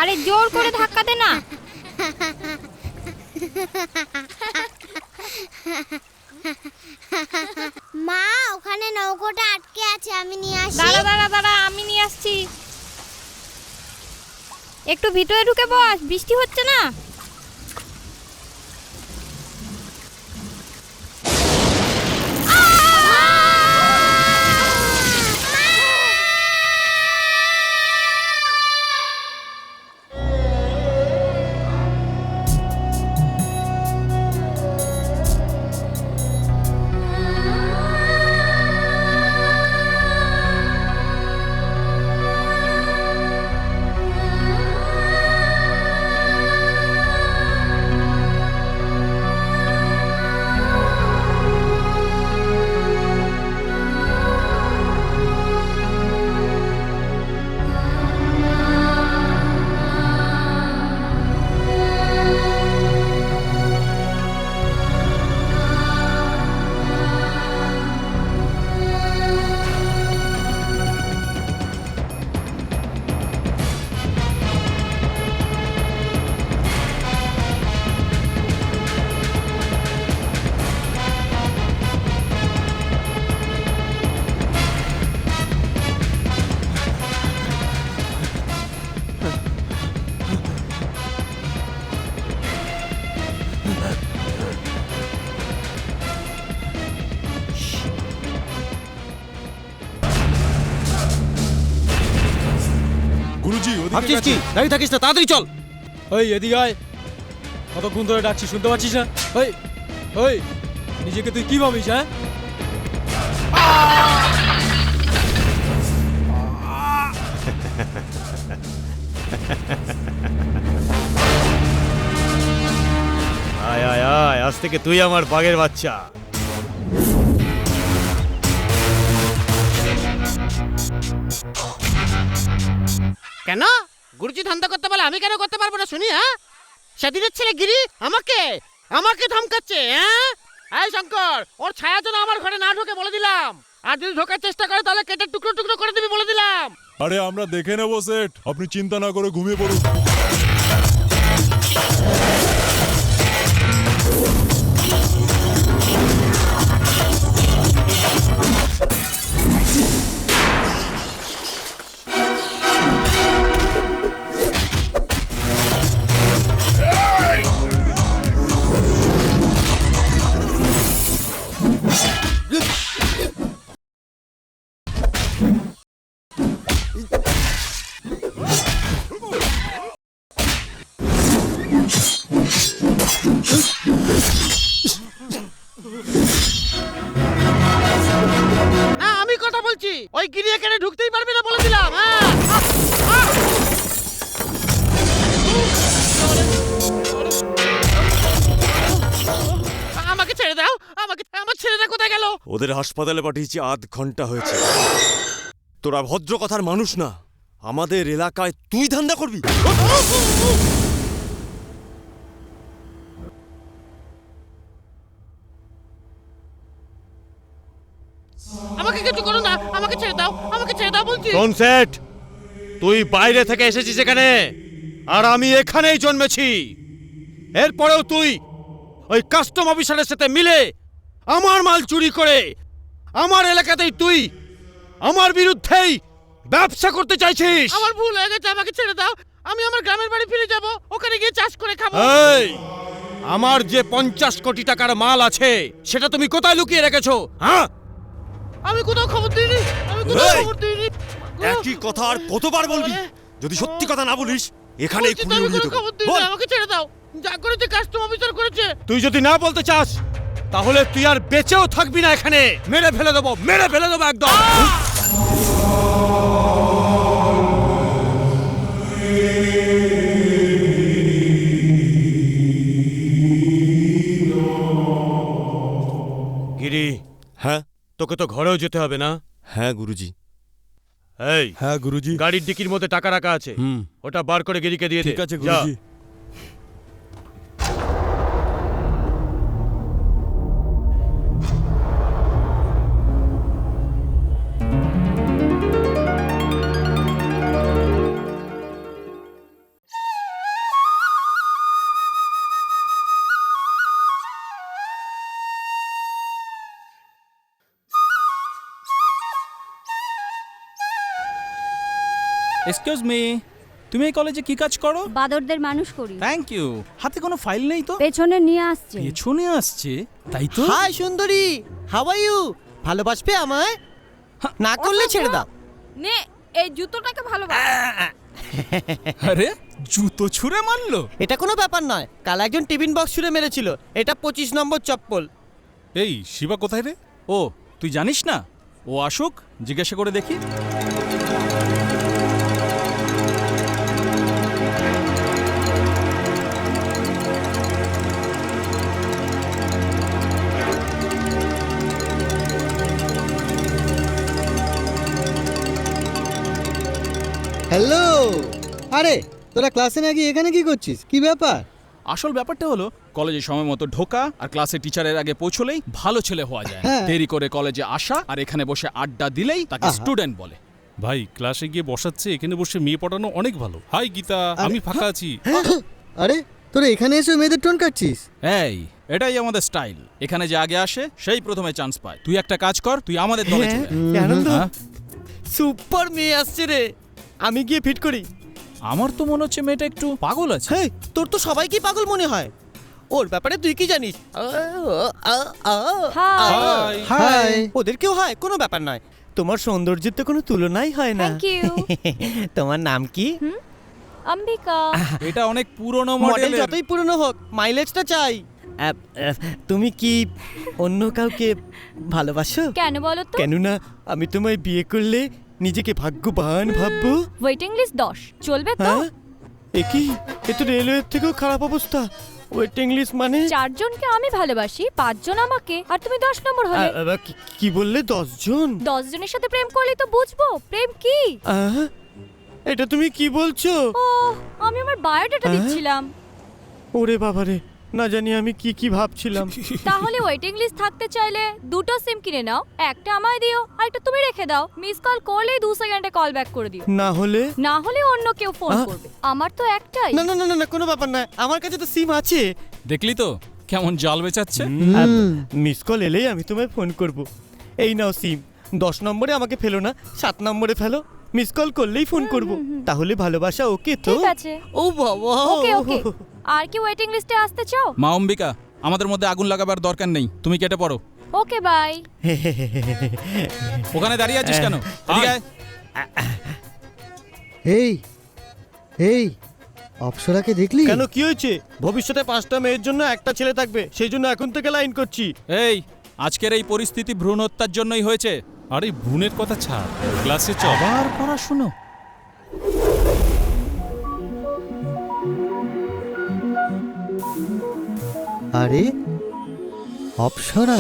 আরে জোর করে ধাক্কা দে না। মা, ওখানে নৌকোটা আটকে আছে, আমি নিয়ে আসি। দাঁড়া দাঁড়া দাঁড়া, আমি নিয়ে আসছি। একটু ভিতরে ঢুকে বস, বৃষ্টি হচ্ছে না? গুরুজি, ভাবছিস কি? দাঁড়িয়ে থাকিস না, তাড়াতাড়ি চল। ওই এদিকে আয়। কতক্ষণ ধরে ডাকছি, শুনতে পাচ্ছিস না? ওই ওই, নিজেকে তুই কি ভাবিস? হ্যাঁ, আয় আয় আয়, আজ থেকে তুই আমার বাঘের বাচ্চা। কেন গুরুজি ধান্দা করতে বলে আমি কেন করতে পারবো না শুনি? হ্যাঁ, সেদিনের ছেলে গিরি আমাকে আমাকে ধমকাচ্ছে। হ্যাঁ, এই শঙ্কর, ওর ছায়া যেন আমার ঘরে না ঢোকে বলে দিলাম। আর যদি ঢোকার চেষ্টা করে তাহলে কেটে টুকরো টুকরো করে দিবি বলে দিলাম। আরে আমরা দেখে নেবো সেট, আপনি চিন্তা না করে ঘুমিয়ে পড়ুন। না, আমি কথা বলছি, ওই গিরি এখানে ঢুকতেই পারবে না বলে দিলাম। হ্যাঁ, আমাকে ছেড়ে দাও, আমাকে, আমার ছেলেটা কোথায় গেল? ওদের হাসপাতালে পাঠিয়েছি, আধ ঘন্টা হয়েছে। তোরা ভদ্র কথার মানুষ না, আমাদের এলাকায় তুই ধান্দা করবি? আমাকে কিছু করো না, আমাকে ছেড়ে দাও, আমাকে ছেড়ে দাও বলছি। শোন সেট, তুই বাইরে থেকে এসেছিস এখানে, আর আমি এখানেই জন্মেছি। এরপরেও তুই ওই কাস্টম অফিসারের সাথে মিলে আমার মাল চুরি করে আমার এলাকাতেই তুই আমার বিরুদ্ধেই ব্যবসা করতে চাইছিস। আমার ভুল হয়ে গেছে, আমাকে ছেড়ে দাও। আমি আমার গ্রামের বাড়ি ফিরে যাব, ওখানে গিয়ে চাষ করে খাবো। এই, আমার যে 50 কোটি টাকার মাল আছে সেটা তুমি কোথায় লুকিয়ে রেখেছো? হ্যাঁ, আমি কোথাও খবর দিইনি, আমি কোথাও এই! খবর দিইনি। একই কথা আর কতবার বলবি? যদি সত্যি কথা না বলিস এখানেই বলছি তো, খুলে আমি উড়িয়ে কোনো দেবো। খবর দিইনি, বল। আমাকে ছেড়ে দাও। যা করেছে কাস্টম অফিসার করেছে। তুই যদি না বলতে চাস তাহলে তুই আর বেঁচেও থাকবি না এখানে। মেরে ফেলে দেবো, মেরে ফেলে দেবো একদম। গিরি, হ্যাঁ, তোকে তো ঘরেও যেতে হবে না? হ্যাঁ গুরুজি। এই, হ্যাঁ গুরুজি। গাড়ির ডিকির মধ্যে টাকা রাখা আছে, ওটা বার করে গিরিকে দিয়ে দে। ঠিক আছে যা। গুরুজি। এক্সকিউজ মি, তুমি এই কলেজে কি কাজ করো? বাদরদের মানুষ করি। Thank you. হাতে কোনো ফাইল নেই তো? পেছনে নিয়ে আসছে। পেছনে আসছে, তাই তো? হাই সুন্দরী, হাউ আর ইউ? ভালোবাসবে আমায়? না করলে ছেড়ে দাও। নে এই জুতোটাকে ভালোবাস। আরে জুতো ছুঁড়ে মারলো? এটা কোনো ব্যাপার নয়, কাল একজন টিফিন বক্স ছুঁড়ে মেরেছিল। এটা 25 নম্বর চপ্পল। এই শিবা কোথায় রে? ও তুই জানিস না? ও আসুক, জিজ্ঞাসা করে দেখি। হ্যালো, আরে তোরা ক্লাসে নাকি এখানে কি করছিস? কি ব্যাপার? আসল ব্যাপারটা হলো কলেজে সময় মতো ঢোকা আর ক্লাসে টিচারের আগে পৌঁছলেই ভালো ছেলে হওয়া যায়। হ্যাঁ। দেরি করে কলেজে আসা আর এখানে বসে আড্ডা দিলেই তাকে আহা। স্টুডেন্ট বলে। ভাই ক্লাসে গিয়ে বসাচ্ছে, এখানে বসে মেয়ে পড়ানো অনেক ভালো। হাই গীতা, আমি ফাঁকা আছি। আরে তোরা এখানে এসে মেয়েদের টোন কাটছিস? এই এটাই আমাদের স্টাইল। এখানে যে আগে আসে সেই প্রথমে চান্স পায়। তুই একটা কাজ কর, তুই আমাদের দলে চলে আয়। আনন্দ, হ্যাঁ? সুপার মেয়ে আসছে রে। আমি গিয়ে ফিট করি। আমার তো মনে হচ্ছে মেয়েটা একটু পাগল আছে। হেই, তোর তো সবাইকেই পাগল মনে হয়। ওর ব্যাপারে তুই কি জানিস? হাই। হাই। ওদেরকেও হয়, কোনো ব্যাপার নয়। তোমার সৌন্দর্যের তো কোনো তুলনাই হয় না। Thank you. তোমার নাম কি? অম্বিকা। এটা অনেক পুরনো মডেল মডেল। যতই পুরনো হোক, মাইলেজটা চাই। তুমি কি অন্য কাউকে ভালোবাসো? কেন বলো তো? কেননা আমি তোমায় বিয়ে করলে নিজেকে ভাগ্যবান ভাববো। ওয়েটিং লিস্ট 10 চলবে তো? হ্যাঁ, এ কি? এ তো রেলওয়ের থেকেও খারাপ অবস্থা। ওয়েটিং লিস্ট মানে? 4 জনকে আমি ভালোবাসি, 5 জন আমাকে, আর তুমি 10 নম্বর হলে। কি বললে? 10 জন? 10 জনের সাথে প্রেম করলেই তো বুঝবো প্রেম কি। এটা তুমি কি বলছো? ও আমি আমার বায়োডাটা দিচ্ছিলাম। ওরে বাবারে, না জানি আমি কি কি ভাবছিলাম। তাহলে ওয়েটিং লিস্ট থাকতে চাইলে 2টো সিম কিনে নাও, একটা আমায় দিও আর একটা তুমি রেখে দাও। মিস কল করলেই 2 সেকেন্ডে কল ব্যাক করে দিও। না হলে? না হলে অন্য কেউ ফোন করবে। আমার তো একটাই। না না না না, কোনো ব্যাপার না, আমার কাছে তো সিম আছে। দেখলি তো কেমন জাল বেচাচ্ছে। মিস কল এলেই আমি তোমায় ফোন করব। এই নাও সিম। 10 নম্বরে আমাকে ফেলো না, 7 নম্বরে ফেলো। মিস কল করলেই ফোন করব। তাহলে ভালোবাসা ওকে তো? ঠিক আছে। ও বাবা। ওকে ওকে। আর কি ওয়েটিং লিস্টে আসতে চাও? মা অম্বিকা, আমাদের মধ্যে আগুন লাগাবার দরকার নেই, তুমি কেটে পড়ো। Okay bye. ওখানে দাঁড়িয়ে আছিস কেন? এদিকে আয়। এই এই অপ্সরাকে দেখলি? কেন, কি হয়েছে? ভবিষ্যতে 5টা মেয়ের জন্য একটা ছেলে থাকবে, সেই জন্য এখন থেকে লাইন করছি। এই আজকের এই পরিস্থিতি ভ্রূণ হত্যার জন্যই হয়েছে। আরে ভুনের কথা ছাড়, ক্লাসে চল। আবার পড়াশুনো? আরে অপ্সরা,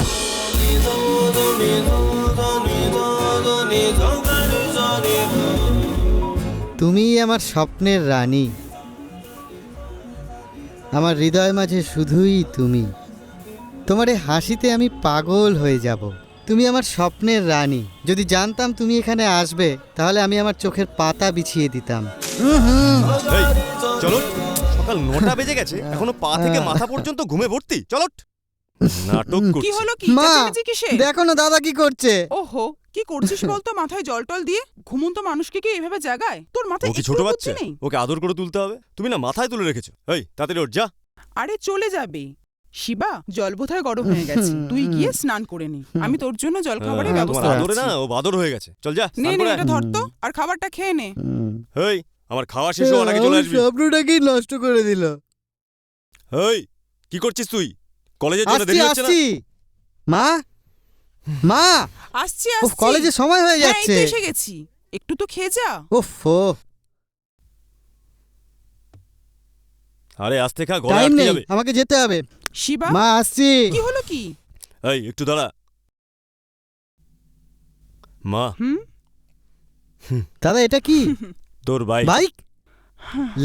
তুমি আমার স্বপ্নের রানী। আমার হৃদয় মাঝে শুধুই তুমি। তোমার এই হাসিতে আমি পাগল হয়ে যাব। তুমি আমার স্বপ্নের রানী। যদি জানতাম তুমি এখানে আসবে তাহলে আমি আমার চোখের পাতা বিছিয়ে দিতাম। এই চলো, সকাল 9টা বেজে গেছে, এখনো পা থেকে মাথা পর্যন্ত ঘুমে ভর্তি। চলো, নাটক কি করছিস। হলো কি? মা চেঁচামেচি কিসের? দেখো না দাদা কি করছে। ওহো, কি করছিস বলতো? মাথায় জল টল দিয়ে ঘুমন্ত মানুষকে কি এভাবে জাগায়? তোর মাথায় ও কি একটু ছোট বুদ্ধি বাচ্চা? নেই? ওকে আদর করে তুলতে হবে। তুমি না মাথায় তুলে রেখেছো। এই তাড়াতাড়ি ওঠ, যা। আরে চলে যাবে। শিবা, জল বোধহয় গরম হয়ে গেছে, তুই গিয়ে স্নান করে নি। আমি তোর জন্য জল খাবারের তোমার ব্যবস্থা আদরে না করছি। ও বাদর হয়ে গেছে। চল যা, নে স্নান নে, করে আয়। এটা ধর তো, আর খাবারটা খেয়ে নে। এই আমার খাওয়া শেষ হওয়ার আগে চলে আসবি। স্বপ্নটাকেই নষ্ট করে দিল। এই কি করছিস তুই? কলেজের জন্য আসছি দেরি হচ্ছে না? আসছি। মা মা, আসছি উফ, আসছি। কলেজে সময় হয়ে হ্যাঁ, এই তো যাচ্ছে। এসে গেছি। একটু তো খেয়ে যা। ওফো, আরে আস্তে খা, গলা টাইম আটকে নেই, যাবে। আমাকে যেতে হবে। শিবা, মা আসছি। কি হলো কি? এই একটু দাঁড়া। মা, হুম, দাদা এটা কি? তোর বাইক। বাইক?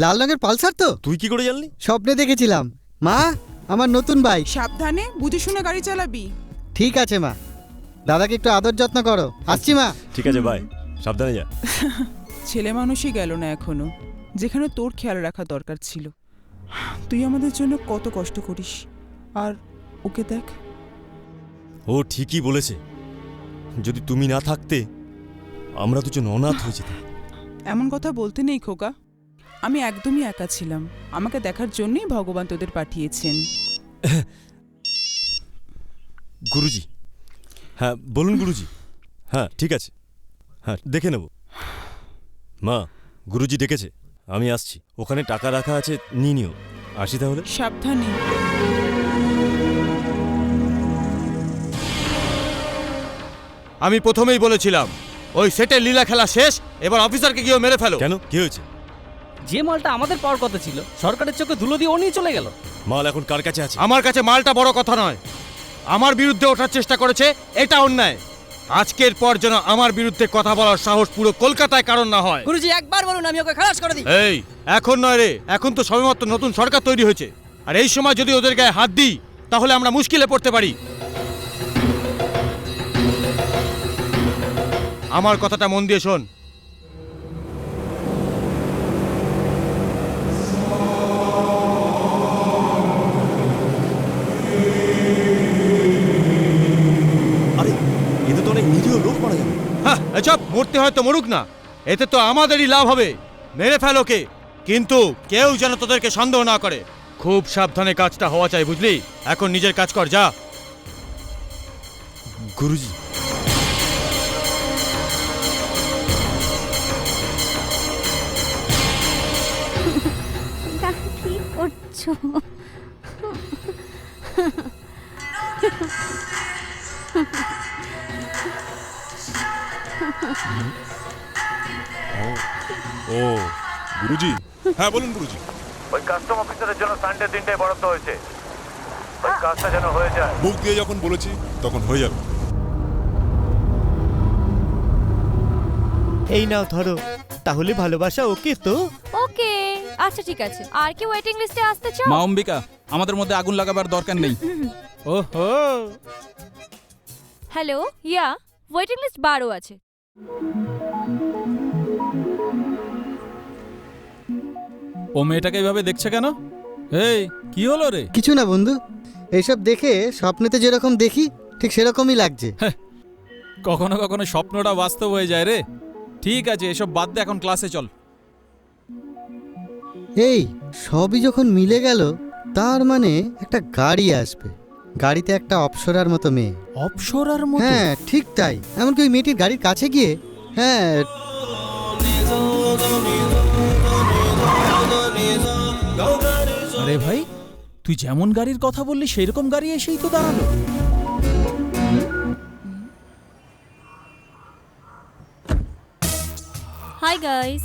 লাল রঙের পালসার তো? তুই কি করে জানলি? স্বপ্নে দেখেছিলাম। মা, আমার নতুন বাইক। সাবধানে বুঝে শুনে গাড়ি চালাবি। ঠিক আছে মা, দাদাকে একটু আদর যত্ন করো। আসছি মা। ঠিক আছে বাই, সাবধানে যা। ছেলে মানুষই গেল না এখনো, যেখানে তোর খেয়াল রাখা দরকার ছিল। তুই আমাদের জন্য কত কষ্ট করিস, আর ওকে দেখ। ও ঠিকই বলেছে, যদি তুমি না থাকতে আমরা দুজন অনাথ হয়ে যেতাম। এমন কথা বলতে নেই খোকা, আমি একদমই একা ছিলাম। আমাকে দেখার জন্যই ভগবান তোদের পাঠিয়েছেন। গুরুজি, হ্যাঁ বলুন গুরুজি। হ্যাঁ ঠিক আছে, হ্যাঁ দেখে নেব। মা, গুরুজি ডেকেছে, আমি আসছি। ওখানে টাকা রাখা আছে, নিয়ে নিও। আসি তাহলে। সাবধানে। আমি প্রথমেই বলেছিলাম ওই সেটের লীলা খেলা শেষ, এবার অফিসারকে গিয়ে মেরে ফেলো। কেন, কি হয়েছে? যে মালটা আমাদের পাওয়ার কথা ছিল, সরকারের চোখে ধুলো দিয়ে ও নিয়ে চলে গেল। মাল এখন কার কাছে আছে? আমার কাছে মালটা বড় কথা নয়, আমার বিরুদ্ধে ওঠার চেষ্টা করেছে, এটা অন্যায়। আজকের পর যেন আমার বিরুদ্ধে কথা বলার সাহস পুরো কলকাতায় কারণ না হয়। গুরুজি একবার বলুন, আমি ওকে খালাস করে দিই। এই এখন নয় রে, এখন তো সবেমাত্র নতুন সরকার তৈরি হয়েছে, আর এই সময় যদি ওদের গায়ে হাত দিই তাহলে আমরা মুশকিলে পড়তে পারি। আমার কথাটা মন দিয়ে শোন। আরে এতে তো অনেক নিরীহ লোক মারা যাবে। হ্যাঁ এসব মরতে হয়তো মরুক না, এতে তো আমাদেরই লাভ হবে। মেরে ফেল ওকে, কিন্তু কেউ যেন তোদেরকে সন্দেহ না করে। খুব সাবধানে কাজটা হওয়া চাই, বুঝলি? এখন নিজের কাজ কর, যা। গুরুজি, কি করছো? ও গুরুজি, হ্যাঁ বলুন গুরুজি। ওই কাস্টম অফিসারের জন্য সানডে দিনটাই বরাদ্দ হয়েছে, ওই কাজটা যেন হয়ে যায়। মুখ দিয়ে যখন বলেছি তখন হয়ে যাবে। এই নাও ধরো, তাহলে ভালোবাসা ওকে তো? ওকে, আচ্ছা ঠিক আছে। আর কি ওয়েটিং লিস্টে আসতে চাও? মা অম্বিকা, আমাদের মধ্যে আগুন লাগাবার দরকার নেই। ওহো, হ্যালো, ইয়া ওয়েটিং লিস্ট 12 আছে। ও মেয়েটাকে এইভাবে দেখছে কেন? এই কি হলো রে? কিছু না বন্ধু, এইসব দেখে স্বপ্নেতে যেরকম দেখি ঠিক সেরকমই লাগছে। কখনো কখনো স্বপ্নটা বাস্তব হয়ে যায় রে। ঠিক আছে, এসব বাদ দে, এখন ক্লাসে চল। এই সবই যখন মিলে গেল, তার মানে একটা গাড়ি আসবে, গাড়িতে একটা অপ্সরার মতো মেয়ে। অপ্সরার মতো? হ্যাঁ ঠিক তাই, এমনকি ওই মেয়েটির গাড়ির কাছে গিয়ে হ্যাঁ আরে ভাই, তুই যেমন গাড়ির কথা বললি সেরকম গাড়ি এসেই তো দাঁড়ালো। হাই গাইস,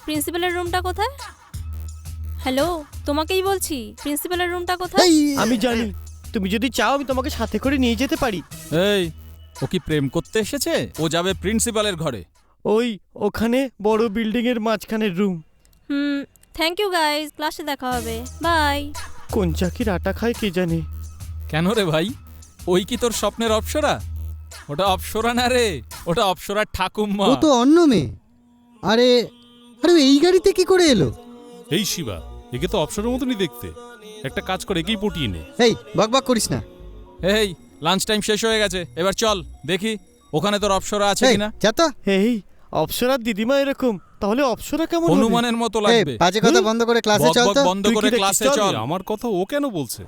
প্রিন্সিপালের রুমটা কোথায়? হ্যালো, তোমাকেই বলছি, প্রিন্সিপালের রুমটা কোথায়? আমি জানি, তুমি যদি চাও আমি তোমাকে সাথে করে নিয়ে যেতে পারি। এই, ও কি প্রেম করতে এসেছে? ও যাবে প্রিন্সিপালের ঘরে। ওই ওখানে বড় বিল্ডিং এর মাঝখানের রুম। থ্যাংক ইউ গাইস, ক্লাসে দেখা হবে, বাই। কোন চাকির আটা খায় কে জানে। কেন রে ভাই, ওই কি তোর স্বপ্নের অপ্সরা? ওটা অপ্সরা না রে, ওটা অপ্সরার ঠাকুমা। ও তো অন্য মেয়ে। আরে আরে ও এই গাড়িতে কি করে এলো? এই শিবা, একে তো অপসরের মতনই দেখতে। একটা কাজ করে একেই পটিয়ে নে। এই বকবক করিস না। এই লাঞ্চ টাইম শেষ হয়ে গেছে, এবার চল দেখি ওখানে তোর অপ্সরা আছে এই, কিনা। যা তো। এই অপ্সরার দিদিমা এরকম, তাহলে অপ্সরা কেমন হবে? হনুমানের মতো এই লাগবে। বাজে কথা বন্ধ করে ক্লাসে চল বকবক তো। বন্ধ তুই কি করে দেখিস? ক্লাসে চল। চল। আমার কথা ও কেন বলছে?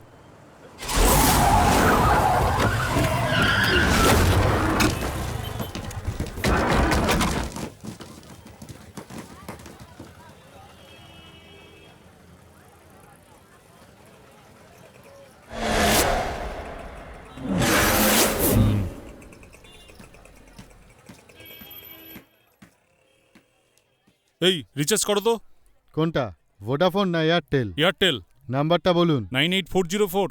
এই রিচার্জ করো তো। কোনটা, ভোডাফোন না এয়ারটেল? এয়ারটেল। নাম্বারটা বলুন। 98404।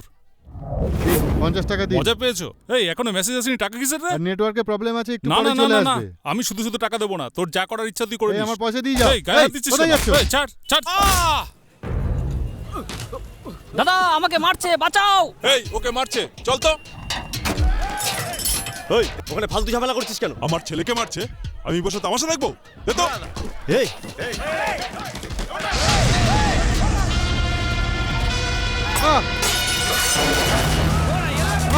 50 টাকা দিন। মজা পেয়েছো? এই এখনো মেসেজ আসেনি, টাকা কিসের রে? আর নেটওয়ার্কের প্রবলেম আছে, একটু না পরে না না চলে না না, আসবে। আমি শুধু শুধু টাকা দেবো না, তোর যা করার ইচ্ছা তুই করে এই নিস। আমার পয়সা দিয়ে যাও। এই গায়ে হাত এই, দিচ্ছিস কোথায় কেন? যাচ্ছ? এই, ছাড় ছাড়। দাদা আমাকে মারছে, বাঁচাও। এই ওকে মারছে, চল তো। ওই ওখানে ফালতু ঝামেলা করছিস কেন? আমার ছেলেকে মারছে, আমি বসে তামাশা দেখবো? দে তো। এই আহ!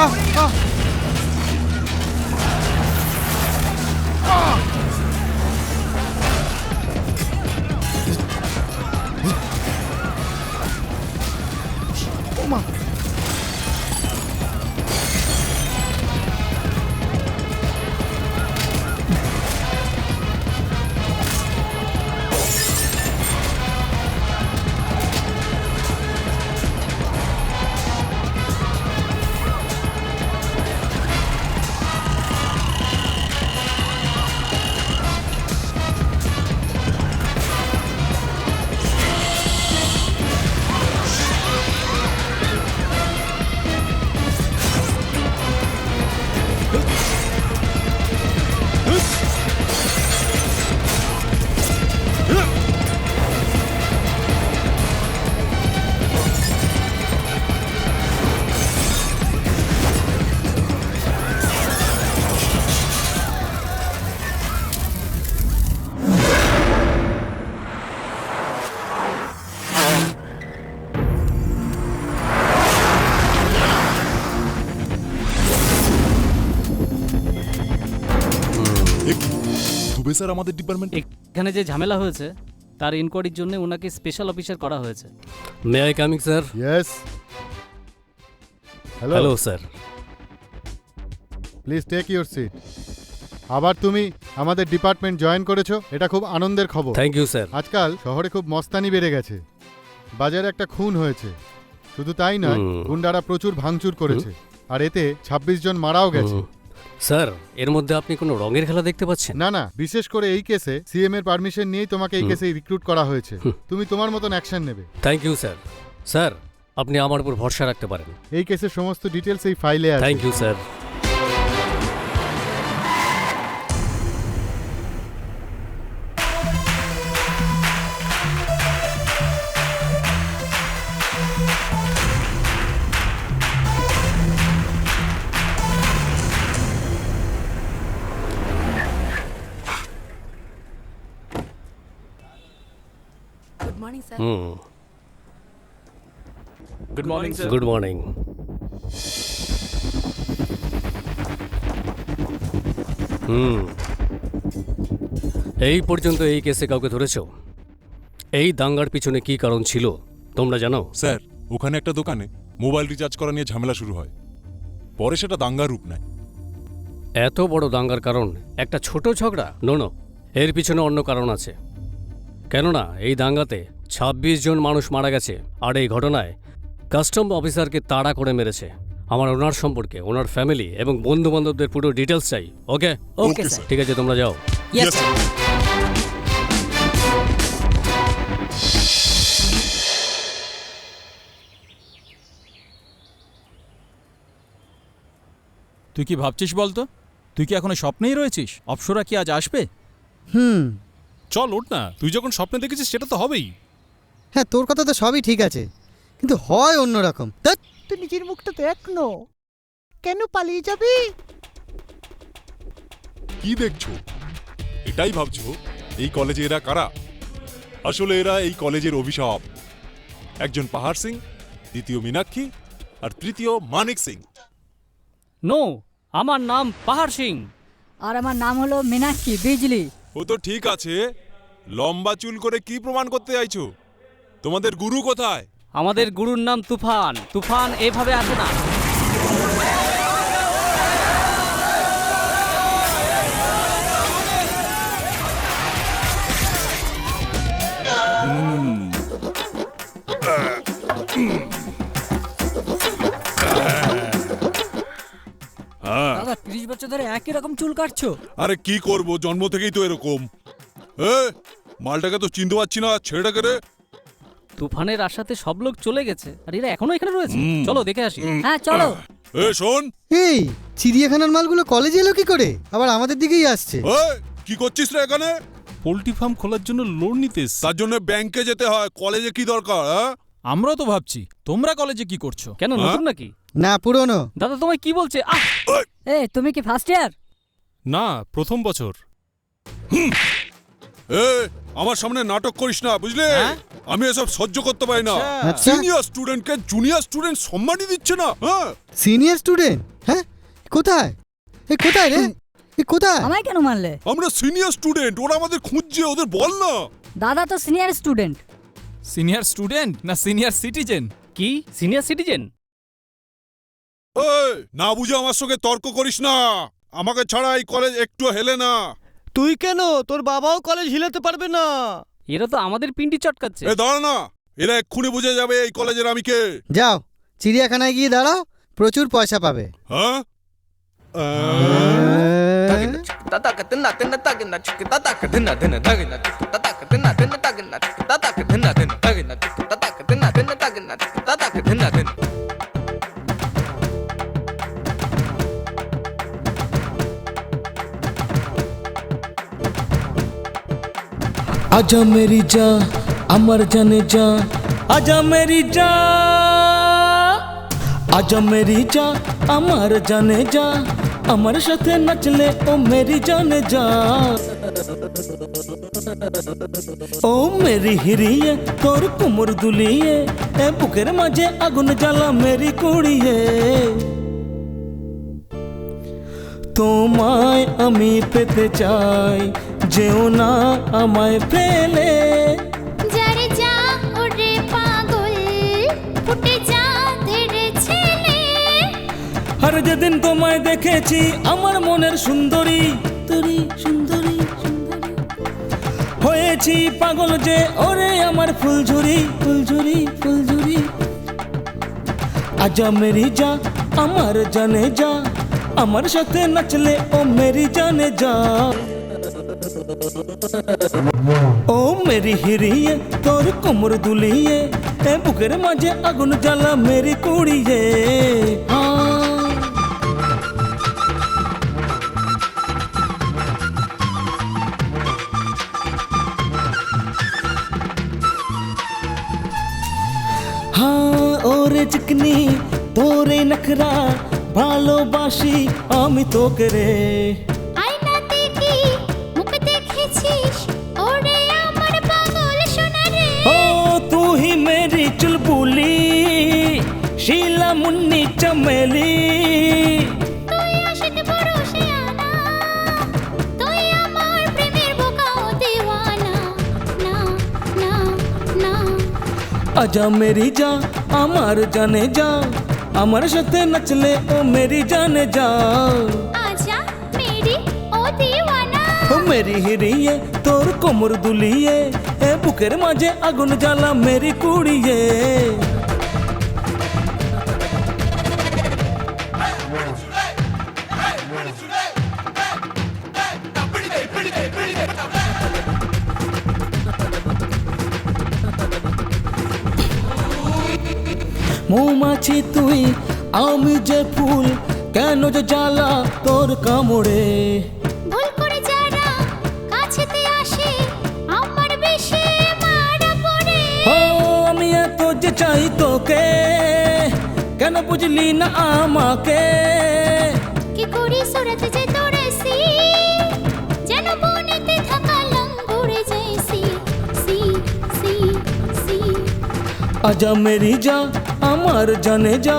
আহ! আহ! আহ! স্যার আমাদের ডিপার্টমেন্ট। এখানে যে ঝামেলা হয়েছে তার ইনকোয়ারির জন্য ওনাকে স্পেশাল অফিসার করা হয়েছে। May I coming sir? Yes. Hello hello sir. Please take your seat. আবার তুমি আমাদের ডিপার্টমেন্ট জয়েন করেছো, এটা খুব আনন্দের খবর। Thank you sir. আজকাল শহরে খুব মস্তানি বেড়ে গেছে, বাজারে একটা খুন হয়েছে, শুধু তাই নয় গুন্ডারা প্রচুর ভাঙচুর করেছে, আর এতে 26 জন মারাও গেছে। স্যার এর মধ্যে আপনি কোনো রঙের খেলা দেখতে পাচ্ছেন? না না, বিশেষ করে এই কেসে সিএম এর পারমিশন নিয়েই তোমাকে এই কেসে রিক্রুট করা হয়েছে। তুমি তোমার মতন অ্যাকশন নেবে। Thank you sir. স্যার আপনি আমার উপর ভরসা রাখতে পারেন। এই কেসের সমস্ত ডিটেলস এই ফাইলে আছে। Thank you sir. Good morning sir. Good morning sir. Good morning. এই পর্যন্ত এই কেসে কাউকে ধরেছো? এই দাঙ্গার পিছনে কি কারণ ছিল তোমরা জানো? স্যার ওখানে একটা দোকানে মোবাইল রিচার্জ করা নিয়ে ঝামেলা শুরু হয়, পরে সেটা দাঙ্গার রূপ নেয়। এত বড় দাঙ্গার কারণ একটা ছোট ঝগড়া? নো, এর পিছনে অন্য কারণ আছে। কেননা এই দাঙ্গাতে 26 জন মানুষ মারা গেছে, আর এই ঘটনায় কাস্টম অফিসারকে তাড়া করে মেরেছে। আমার ওনার সম্পর্কে, ওনার ফ্যামিলি এবং বন্ধু বান্ধবদের পুরো ডিটেলস চাই। ওকে? Okay sir. ঠিক আছে, তোমরা যাও। Yes sir. তুই কি ভাবছিস বলতো? তুই কি এখনো স্বপ্নেই রয়েছিস? অপ্সরা কি আজ আসবে? চল ওঠ না, তুই যখন স্বপ্নে দেখেছিস সেটা তো হবেই। হ্যাঁ, তোর কথা তো সবই ঠিক আছে, কিন্তু হয় অন্যরকম। তুই নিজের মুখটা দেখ না, কেন পালিয়ে যাবি? কি দেখছো? এটাই ভাবছো এই কলেজে এরা কারা? আসলে এরা এই কলেজের অভিশাপ। একজন পাহাড় সিং, দ্বিতীয় মীনাক্ষী, আর তৃতীয় মানিক সিং। নো, আমার নাম পাহাড় সিং। আর আমার নাম হলো মীনাক্ষী বিজলি। ও তো ঠিক আছে, লম্বা চুল করে কি প্রমাণ করতে চাইছো? তোমাদের গুরু কোথায়? আমাদের গুরুর নাম তুফান। তুফান এভাবে আসে না। দাদা 30 বছর ধরে একই রকম চুল কাটছো? আরে কি করব, জন্ম থেকেই তো এরকম। মালটাকে তো চিনতে পারছি না, ছেলেটাকে রে। তুফানের আশাতে সব লোক চলে গেছে, আর এরা এখনো এখানে রয়েছে। চলো দেখে আসি। হ্যাঁ চলো। শোন, এই চিড়িয়াখানার মালগুলো কলেজে এলো কি করে? আবার আমাদের দিকেই আসছে। কি করছিস রে এখানে? পোল্ট্রি ফার্ম খোলার জন্য লোন নিতে এসেছি। তার জন্য ব্যাংকে যেতে হয়, কলেজে কি দরকার? আমরাও তো ভাবছি তোমরা কলেজে কি করছো। কেন, নতুন নাকি? না, পুরনো। দাদা তোমায় কি বলছে? তুমি কি ফার্স্ট ইয়ার? না, প্রথম বছর। আমার সামনে নাটক করিস না, বুঝলে? আমি এসব সহ্য করতে পারি না। সিনিয়র স্টুডেন্টকে জুনিয়র স্টুডেন্ট সম্মানই দিচ্ছে না। Senior student? হ্যাঁ, কোথায়? কোথায় রে? কোথায়? আমায় কেন মারলে? আমরা সিনিয়র স্টুডেন্ট, ওরা আমাদের খুঁজছে, ওদের বল না। দাদা তো সিনিয়র স্টুডেন্ট। সিনিয়র স্টুডেন্ট না সিনিয়র সিটিজেন? কি সিনিয়র সিটিজেন? না বুঝে আমার সঙ্গে তর্ক করিস না। আমাকে ছাড়া এই কলেজ একটু হেলে না। তুই কেন? তোর বাবাও কলেজ হিলাতে পারবে না। এরা তো আমাদের পিন্ডি চটকাচ্ছে। দাঁড়া না, এরা এক্ষুনি বুঝে যাবে এই কলেজের আমি কে। যাও চিড়িয়াখানায় গিয়ে দাঁড়াও, প্রচুর পয়সা পাবে। হ্যাঁ, आजा मेरी जान अमर जाने जा, आजा मेरी जान, आजा मेरी जान अमर जाने जा, अमर साथे नचले ओ मेरी जाने जा। ओ मेरी हिरिये तोर कुमर दुलिये, ए बुकेर माझे आगुन जाला मेरी कुड़िये। তোমায় আমি পেতে চাই, যেও না আমায় ফেলে। যারে যা ওরে পাগল ফুটে যা ধীরে ছেলে। আর যেদিন তোমায় দেখেছি আমার মনের সুন্দরী তুরি সুন্দরী হয়েছি পাগল যে ওরে আমার ফুলঝুরি ফুলঝুরি ফুলঝুরি। আজা মেরি যা আমার জানে যা আমার সাথে নাচলে ও মেরি জানে যা। ও মেরি হিরিয়ে তোর কোমর দুলিয়ে এ বুকের মাঝে আগুন জ্বালা মেরি কুড়িয়ে। হ্যাঁ ওরে চিকনি তোরে নখরা ভালোবাসি আমি তোকে রে। আয়নাতে কি মুখ দেখেছিস ওরে আমার পাগল সোনা রে। ও তু হি মেরি চুলবুলি শিলা মুন্নি চমেলি। তুই আশিক বড় শিয়ানা তুই আমার প্রেমের বোকাও দিওয়ানা। না না না আজা মেরি যা আমার জানে যা আমার সাথে নাচলে ও মেরি জানে যা। আজা মেরি ও দিওয়ানা। ও মেরি হিরিয়ে তোর কোমর দুলিয়ে এ বুকের মাঝে আগুন জ্বালা মেরি কুড়িয়ে। মৌমাছি তুই আমি যে ফুল কেন যে জ্বালা তোর কামড়ে। ভুল করে যারা কাছেতে আসে আমার বেশে মারা পড়ে। ও আমি এত যে চাই তোকে কেন বুঝলি না আমাকে। কি করি সুরতে যে তোরেছি যেন বনেতে থাকা লঙ্গুরে যাইছি। সি সি সি আজা মেরি যা আমার জানে যা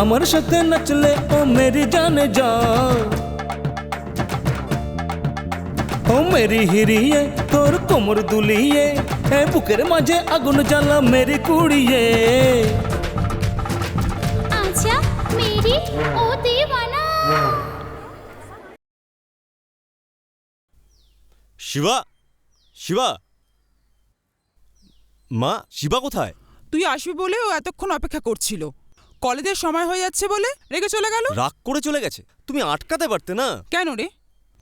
আমার সাথে নাচলে ও মেরি জানে যা। ও মেরি হিরিয়ে তোর কোমর দুলিয়ে এ বুকের মাঝে আগুন জ্বালা মেরি কুড়িয়ে। আজা মেরি ও দিওয়ানা। শিবা শিবা মা শিবা কোথায়? তুই আসবি বলে ও এতক্ষণ অপেক্ষা করছিল। কলেজের সময় হয়ে যাচ্ছে বলে রেগে চলে গেল। রাগ করে চলে গেছে? তুমি আটকাতে পারতে না? কেন রে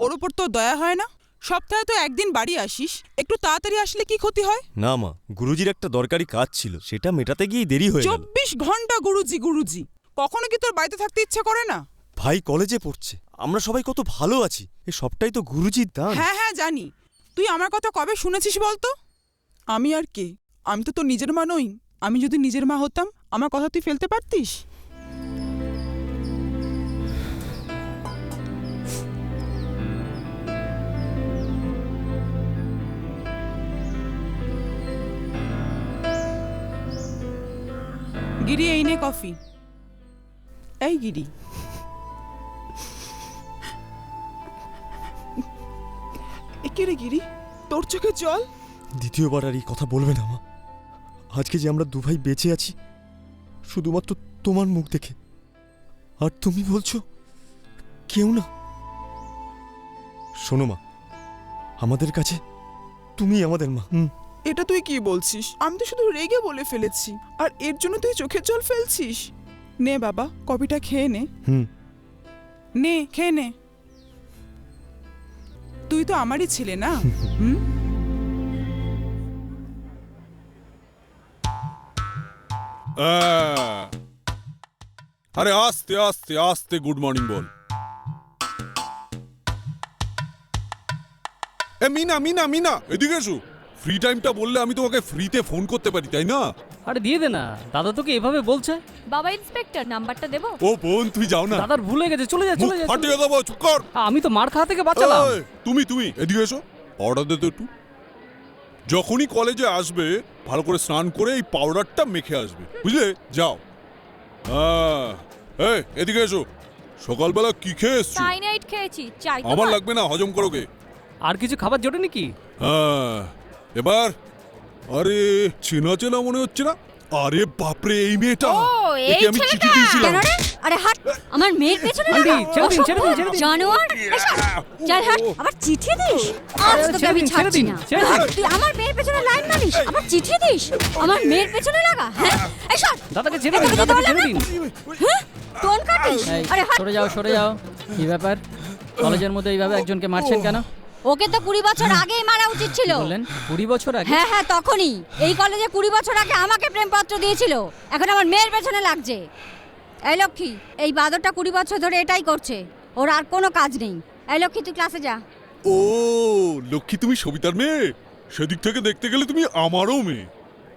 ওর উপর তো দয়া হয় না? সপ্তাহে তো একদিন বাড়ি আসিস, একটু তাড়াতাড়ি আসলে কি ক্ষতি হয়? না মা, গুরুজির একটা দরকারি কাজ ছিল, সেটা মেটাতে গিয়ে দেরি হয়ে গেল। 24 ঘন্টা গুরুজি গুরুজি, কখনো কি তোর বাড়িতে থাকতে ইচ্ছে করে না? ভাই কলেজে পড়ছে, আমরা সবাই কত ভালো আছি, এই সবটাই তো গুরুজির দান। হ্যাঁ হ্যাঁ জানি। তুই আমার কথা কবে শুনেছিস বলতো? আমি আর কে? আমি তো তোর নিজের মা নই। আমি যদি নিজের মা হতাম আমার কথা তুই ফেলতে পারতিস? গিরি এই নে কফি। এই গিরি, একে রে গিরি, তোর চোখে জল? দ্বিতীয়বার আর এই কথা বলবে না মা। আজকে যে আমরা দুভাই বেঁচে আছি শুধুমাত্র তোমার মুখ দেখে, আর তুমি বলছো কেউ না। শোনো মা, আমাদের কাছে তুমি আমাদের মা। এটা তুই কি বলছিস? আমি তো শুধু রেগে বলে ফেলেছি, আর এর জন্য তুই চোখের জল ফেলছিস? নে বাবা, কফিটা খেয়ে নে। নে খেয়ে নে, তুই তো আমারই ছেলে না। আরে আস্তে আস্তে আস্তে গুড মর্নিং বল। এ মিনা মিনা মিনা এদিকে এসো। ফ্রি টাইমটা বললে আমি তোমাকে ফ্রিতে ফোন করতে পারি, তাই না? আরে দিয়ে দে না, দাদা তোকে এভাবে বলছে। বাবা ইন্সপেক্টর, নাম্বারটা দেবো? ও বোন তুই যাও না, দাদার ভুলে গেছে, চলে যা চলে যা। ফাটিয়ে দেবো, চুপ কর। আমি তো মার খাওয়া থেকে বাঁচালাম। তুমি তুমি এদিকে এসো, পাউডার দে তো একটু। যখনই কলেজে আসবে ভালো করে স্নান করে এই পাউডারটা মেখে আসবে, বুঝলে? যাও। এদিকে এসো। সকালবেলা কি খেয়ে এসছো? সাইনাইড খেয়েছি, চাই আমার লাগবে না, হজম করোগে। আর কিছু খাবার জোটে নাকি? হ্যাঁ, এবার আরে চেনা চেনা মনে হচ্ছে না? আরে বাপরে, এই মেয়েটা! ও, এই একে আমি চিঠি ছেলেটা! দিয়েছিলাম। কেন রে? আরে হাট, আমার মেয়ের পেছনে লাগা। জানোয়ার, চল হাট, আবার চিঠি দিস? আজ তোকে আমি ছাড়ছি না। হাট, তুই আমার মেয়ের পেছনে লাইন মারিস, আবার চিঠি দিস? আমার মেয়ের পেছনে লাগা, হ্যাঁ? এই সর। দাদাকে ছেড়ে দিন, দাদাকে ছেড়ে দিন। হ্যাঁ? টোন কাটিস? আরে হাট। সরে যাও, সরে যাও। কি ব্যাপার? কলেজের মধ্যে এইভাবে একজনকে মারছেন কেন? ওকে তো 20 বছর আগেই মারা উচিত ছিল। বললেন 20 বছর আগে? হ্যাঁ হ্যাঁ, তখনই। এই কলেজে 20 বছর আগে আমাকে প্রেমপত্র দিয়েছিল, এখন আমার মেয়ের পেছনে লাগছে। এই লক্ষ্মী, এই বাদরটা 20 বছর ধরে এটাই করছে, ওর আর কোনো কাজ নেই। এই লক্ষ্মী, তুই ক্লাসে যা। ও লক্ষ্মী, তুমি সবিতার মেয়ে? সেদিক থেকে দেখতে গেলে তুমি আমারও মেয়ে।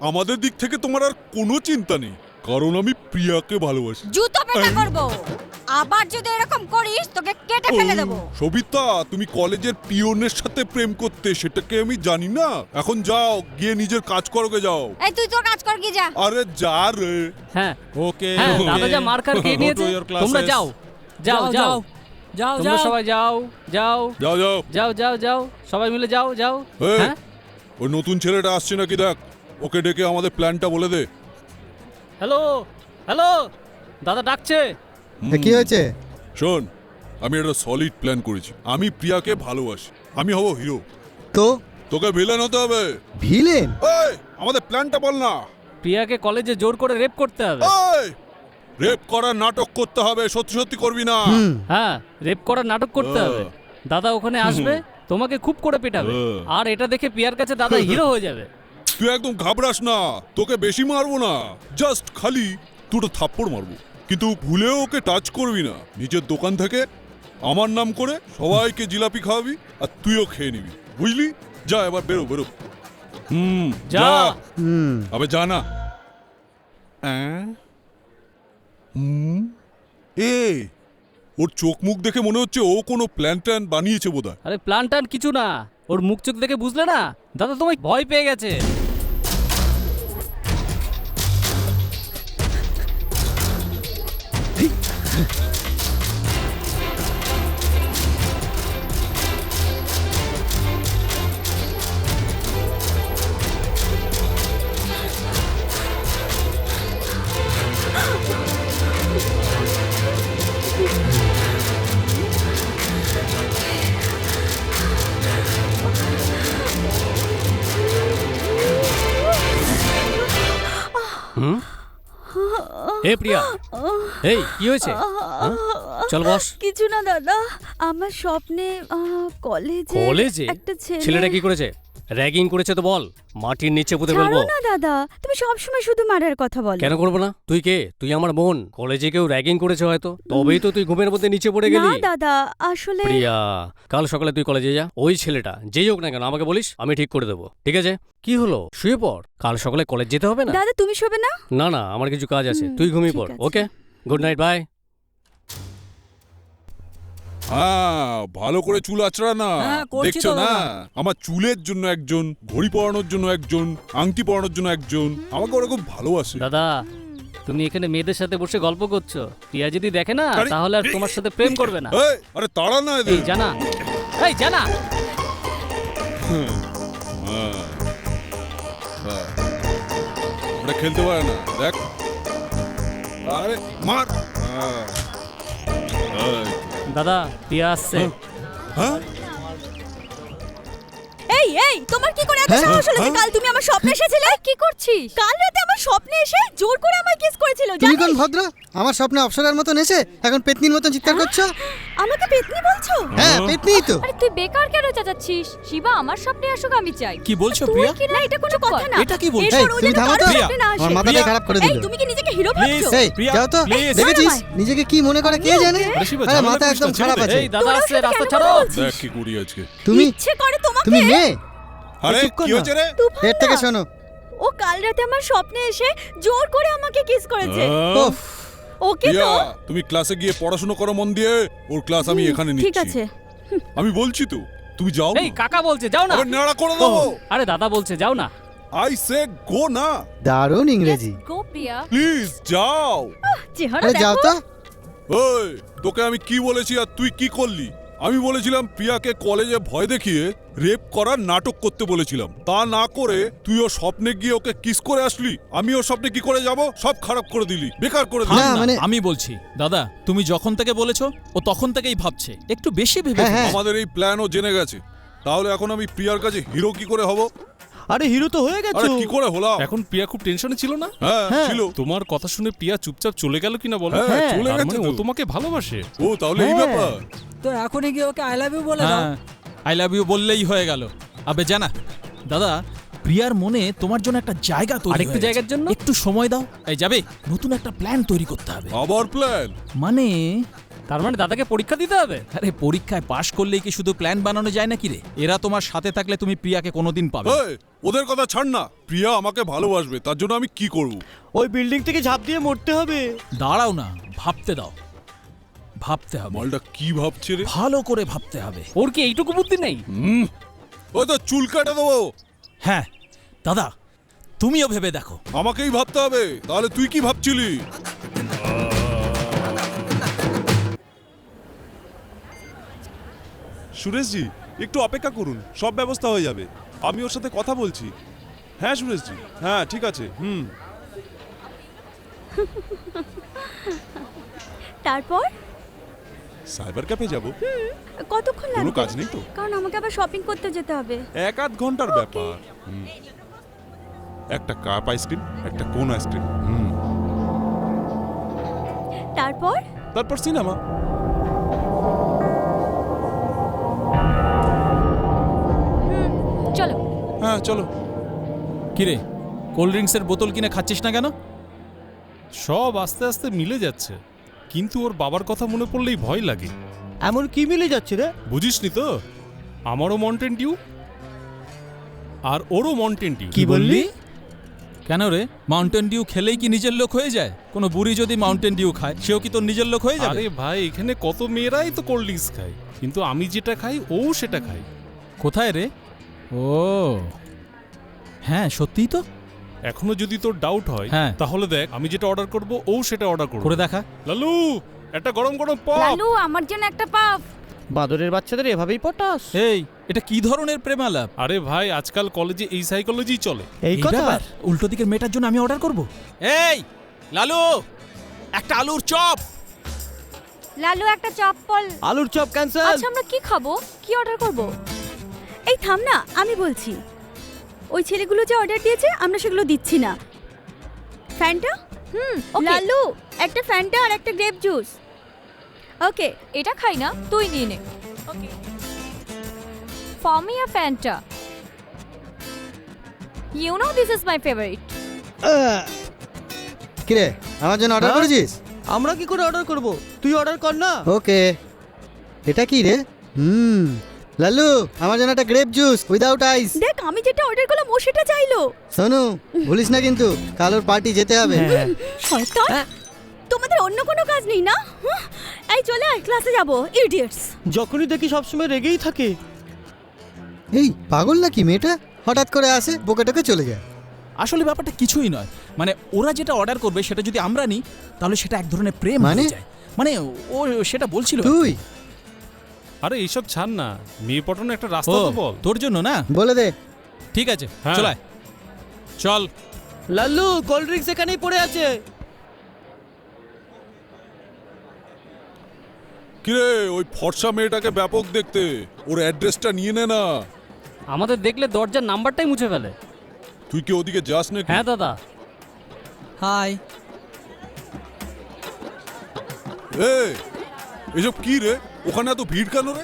আমাদের দিক থেকে তোমার আর কোনো চিন্তা নেই, কারণ আমি প্রিয়াকে ভালোবাসি। জুতো পেটা করব, আবার যদি এরকম করিস তোকে কেটে ফেলে দেব। সবিতা, তুমি কলেজের পিয়নের সাথে প্রেম করতে, সেটাকে আমি জানি না? এখন যাও, গিয়ে নিজের কাজ করোগে যাও। এই তুই তোর কাজ কর, গিয়ে যা। আরে যা রে। হ্যাঁ ওকে, হ্যাঁ, দাদা যা মার্কার খেয়ে নিয়েছে। তোমরা যাও যাও যাও যাও, তোমরা সবাই যাও যাও যাও যাও যাও যাও যাও, সবাই মিলে যাও যাও। এই, হ্যাঁ, ওই নতুন ছেলেটা আসছে নাকি দেখ, ওকে ডেকে আমাদের প্ল্যানটা বলে দে। হ্যালো হ্যালো, দাদা ডাকছে। কি হয়েছে? শোন, আমি একটা সলিড প্ল্যান করেছি। আমি প্রিয়াকে ভালোবাসি, আমি হব হিরো। তো তোকে ভিলেন হতে হবে। ভিলেন? এই, আমাদের প্ল্যানটা বল না। প্রিয়াকে কলেজে জোর করে রেপ করতে হবে। এই, রেপ করার নাটক করতে হবে, সত্যি সত্যি করবি না। হ্যাঁ, রেপ করার নাটক করতে হবে। দাদা ওখানে আসবে, তোমাকে খুব করে পেটাবে, আর এটা দেখে প্রিয়ার কাছে দাদা হিরো হয়ে যাবে। তুই একদম ঘাবড়াস না, তোকে বেশি মারবো না, জাস্ট খালি দুটো থাপ্পড় মারবো। কিন্তু ভুলেও ওকে টাচ করবি না। নিজের দোকান থেকে আমার নাম করে সবাইকে জিলাপি খাওয়াবি, আর তুইও খেয়ে নিবি, বুঝলি? যা এবার বেরো বেরো। যা। আবে যা না। এই, ওর চোখ মুখ দেখে মনে হচ্ছে ও কোনো প্ল্যান ট্যান বানিয়েছে বোধহয়। আরে প্ল্যান টান কিছু না, ওর মুখ চোখ দেখে বুঝলে না দাদা তোমায় ভয় পেয়ে গেছে। এ প্রিয়া, এই কি হয়েছে? চল বস। কিছু না দাদা, আমার স্বপ্নে কলেজে একটা ছেলেটা কি করেছে? র্যাগিং করেছে তো বল, মাটির নিচে পুঁতে ফেলবো। না দাদা, তুমি সবসময় শুধু মারার কথা বলো। কেন করবো না? তুই কে? তুই আমার বোন। কলেজে কেউ র্যাগিং করেছে হয়তো, তবেই তো তুই ঘুমের মধ্যে নিচে পড়ে গেলি। না দাদা, আসলে প্রিয়া, কাল সকালে তুই কলেজে যা। ওই ছেলেটা যেই হোক না কেন আমাকে বলিস, আমি ঠিক করে দেবো, ঠিক আছে? কি হলো, শুয়ে পড়, কাল সকালে কলেজ যেতে হবে না। দাদা তুমি শোবে না? না না, আমার কিছু কাজ আছে, তুই ঘুমিয়ে পড়। ওকে, গুড নাইট, বাই। হ্যাঁ, ভালো করে চুল আঁচড়া না। দেখছো না, আমার চুলের জন্য একজন, ঘড়ি পরানোর জন্য একজন, আংটি পরানোর জন্য একজন, আমাকে ওরা খুব ভালোবাসে। দাদা, তুমি এখানে মেয়েদের সাথে বসে গল্প করছো, প্রিয়া যদি দেখে না তাহলে আর তোমার সাথে প্রেম করবে না। আরে তাড়া না এদের। এই জানা, এই জানা। ওরা খেলতে পারে না, দেখ। আরে মার। দাদা, প্রিয়া আসছে। হ্যাঁ? এই এই, তোমার কি করে এত সাহস হলো যে কাল তুমি আমার স্বপ্নে এসেছিলে? কি করছিস? কাল রাতে আমার স্বপ্নে এসে জোর করে আমায় কিস করেছিল, জানিস? তুমি কোন ভদ্র? আমার স্বপ্নে অপ্সরার মতন এসে এখন পেতনির মতন চিৎকার করছো? আমাকে পেতনি বলছো? হ্যাঁ, পেতনিই তো। আরে তুই বেকার কেন চেঁচাচ্ছিস? শিবা আমার স্বপ্নে আসুক, আমি চাই। কি বলছো প্রিয়া? তুই কি না, এটা কোনো কথা না। এটা কি বলছো? এই, তুমি থামো তো, আমার মাথাটা খারাপ করে দিল। এই, তুমি কি নিজেকে হিরো ভাবছো? এই, যাও তো, দেখেছিস নিজেকে কি মনে করে কে জানে? আরে মাথা একদম খারাপ আছে। এই দাদা আসছে, রাস্তা ছাড়ো। দেখ কি করি আজকে। তুমি ইচ্ছে করে তোমাকে। তুমি মেয়ে? আরে কি হয়েছে রে? এর থেকে শোনো, ও কাল রাতে আমার স্বপ্নে এসে জোর করে আমাকে কিস করেছে। ওকে তো তুমি ক্লাসে গিয়ে পড়াশোনা করো মন দিয়ে, ওর ক্লাস আমি এখানে নিচ্ছি। ঠিক আছে, আমি বলছি তো, তুমি যাও। এই কাকা বলছে যাও না। আরে নাড়া করে দাও। আরে দাদা বলছে যাও না। আই সে গো না। দারুণ ইংরেজি। গো প্রিয়া, প্লিজ যাও। চেহারা আরে যাও দেখো। তো। ওই, তোকে আমি কি বলেছি আর তুই কি করলি? আমি বলেছিলাম প্রিয়াকে কলেজে ভয় দেখিয়ে রেপ করার নাটক করতে বলেছিলাম, তা না করে তুই ওর স্বপ্নে গিয়ে ওকে কিস করে আসলি। আমি ওর স্বপ্নে কি করে যাব? সব খারাপ করে দিলি, বেকার করে দিলি। আমি বলছি দাদা, তুমি যখন থেকে বলেছো ও তখন থেকেই ভাবছে, একটু বেশি ভেবে। আমাদের এই প্ল্যানও জেনে গেছে, তাহলে এখন আমি প্রিয়ার কাছে হিরো কি করে হব? আরে হিরো তো হয়ে গেছে। আরে কি করে হলাম? এখন প্রিয়া খুব টেনশনে ছিল না? হ্যাঁ ছিল। তোমার কথা শুনে প্রিয়া চুপচাপ চলে গেল কিনা বলো? হ্যাঁ চলে গেছে। ও তোমাকে ভালোবাসে। ও তাহলে এই ব্যাপার। তো এখনই গিয়ে ওকে আই লাভ ইউ বলে দাও। আই লাভ ইউ বললেই হয়ে গেল। আবে জানা দাদা, প্রিয়ার মনে তোমার জন্য একটা জায়গা তৈরি, আরেকটু জায়গার জন্য একটু সময় দাও। এই যাবে, নতুন একটা প্ল্যান তৈরি করতে হবে। আবার প্ল্যান? মানে তার মানে দাদাকে পরীক্ষা দিতে হবে? আরে পরীক্ষায় পাশ করলেই কি শুধু প্ল্যান বানানো যায় নাকি রে? এরা তোমার সাথে থাকলে তুমি প্রিয়াকে কোনোদিন পাবে। ওদের কথা ছাড় না, প্রিয়া আমাকে ভালোবাসবে, তার জন্য আমি কি করব? ওই বিল্ডিং থেকে ঝাঁপ দিয়ে মরতে হবে। দাঁড়াও না, ভাবতে দাও। ভাবতে হবে। মালটা কি ভাবছে রে? ভালো করে ভাবতে হবে। ওর কি এইটুকু বুদ্ধি নেই? ওই তো চুল কাটে দেবো। হ্যাঁ দাদা, তুমিও ভেবে দেখো। আমাকেই ভাবতে হবে, তাহলে তুই কি ভাবছিলি? সুরেশজি একটু অপেক্ষা করুন, সব ব্যবস্থা হয়ে যাবে। আমি ওর সাথে কথা বলছি। হ্যাঁ সুরেশজি, হ্যাঁ ঠিক আছে। তারপর সাইবার ক্যাফে যাব। কতক্ষণ লাগবে? কোনো কাজ নেই তো? কারণ আমাকে আবার শপিং করতে যেতে হবে। 1-8 ঘন্টার ব্যাপার। একটা কাপ আইসক্রিম, একটা কোন আইসক্রিম। তারপর সিনেমা। চলো। হ্যাঁ চলো। কিরে, কোল্ড ড্রিঙ্কসের বোতল কিনে খাচ্ছিস না কেন? সব আস্তে আস্তে মিলে যাচ্ছে, কিন্তু ওর বাবার কথা মনে পড়লেই ভয় লাগে। এমন কি মিলে যাচ্ছে রে? বুঝিসনি তো? আমারও মাউন্টেন ডিউ আর ওরও মাউন্টেন ডিউ। কি বললি? কেন রে, মাউন্টেন ডিউ খেলেই কি নিজের লোক হয়ে যায়? কোনো বুড়ি যদি মাউন্টেন ডিউ খায়, সেও কি তোর নিজের লোক হয়ে যাবে? আরে ভাই, এখানে কত মেয়েরাই তো কোল্ড ড্রিঙ্কস খায়, কিন্তু আমি যেটা খাই ও সেটা খাই। কোথায় রে? ও হ্যাঁ, সত্যিই তো। এখনো যদি তোর ডাউট হয়, তাহলে দেখ আমি যেটা অর্ডার করব ও সেটা অর্ডার করবে। করে দেখা। লালু, একটা গরম গরম পপ। লালু, আমার জন্য একটা পাপ। বাদরের বাচ্চাদের এভাবেই পটাস। এই, এটা কি ধরনের প্রেমালাপ? আরে ভাই, আজকাল কলেজে এই সাইকোলজি চলে। এই কথা উল্টো দিকের মেয়েটার জন্য আমি অর্ডার করব? এই লালু, একটা আলুর চপ। লালু, একটা চপ্পল। আলুর চপ ক্যান্সেল। আচ্ছা, আমরা কি খাবো? কি অর্ডার করব? এই থাম না, আমি বলছি। ওই ছেলেগুলো যে অর্ডার দিয়েছে আমরা সেগুলো দিচ্ছি না। ফ্যান্টা? লালু, একটা ফ্যান্টা আর একটা গ্রেপ জুস। ওকে, এটা খাই না, তুই নিয়ে নে। Okay, for me a Fanta. You know this is my favourite. কিরে, আমার জন্য অর্ডার করেছিস? আমরা কি করে অর্ডার করব? তুই অর্ডার কর না। ওকে, এটা কি রে? লালু, আমার জন্য একটা গ্রেপ জুস উইদাউট আইস। দেখ, আমি যেটা অর্ডার করলাম ও সেটা চাইলো। শোনো, ভুলিস না কিন্তু, কালোর পার্টি যেতে হবে। শয়তান, তোমাদের অন্য কোনো কাজ নেই না? এই চলে আয়, ক্লাসে যাব। ইডিয়েটস। যখনই দেখি সবসময় রেগেই থাকে। এই পাগল নাকি মেয়েটা? হঠাৎ করে আসে, বকে টকে চলে যায়। আসলে ব্যাপারটা কিছুই নয়। মানে ওরা যেটা অর্ডার করবে সেটা যদি আমরা নিই, তাহলে সেটা এক ধরনের প্রেম হয়ে যায়। মানে ও সেটা বলছিল। তুই আরে এইসব ছাড় না, মেয়ে পটানো একটা রাস্তা তো বল। তোর জন্য না? বলে দে। ঠিক আছে, চল আয়। চল লাল্লু, কোল্ড ড্রিঙ্কস এখানেই পড়ে আছে। কিরে, ওই ফর্সা মেয়েটাকে ব্যাপক দেখতে, ওর অ্যাড্রেসটা নিয়ে নে না। আমাদের দেখলে দরজার নাম্বারটাই মুছে ফেলে। তুই কি ওদিকে যাস নাকি? হ্যাঁ দাদা। হাই। এসব কি রে? ওখানে এত ভিড় কেন রে?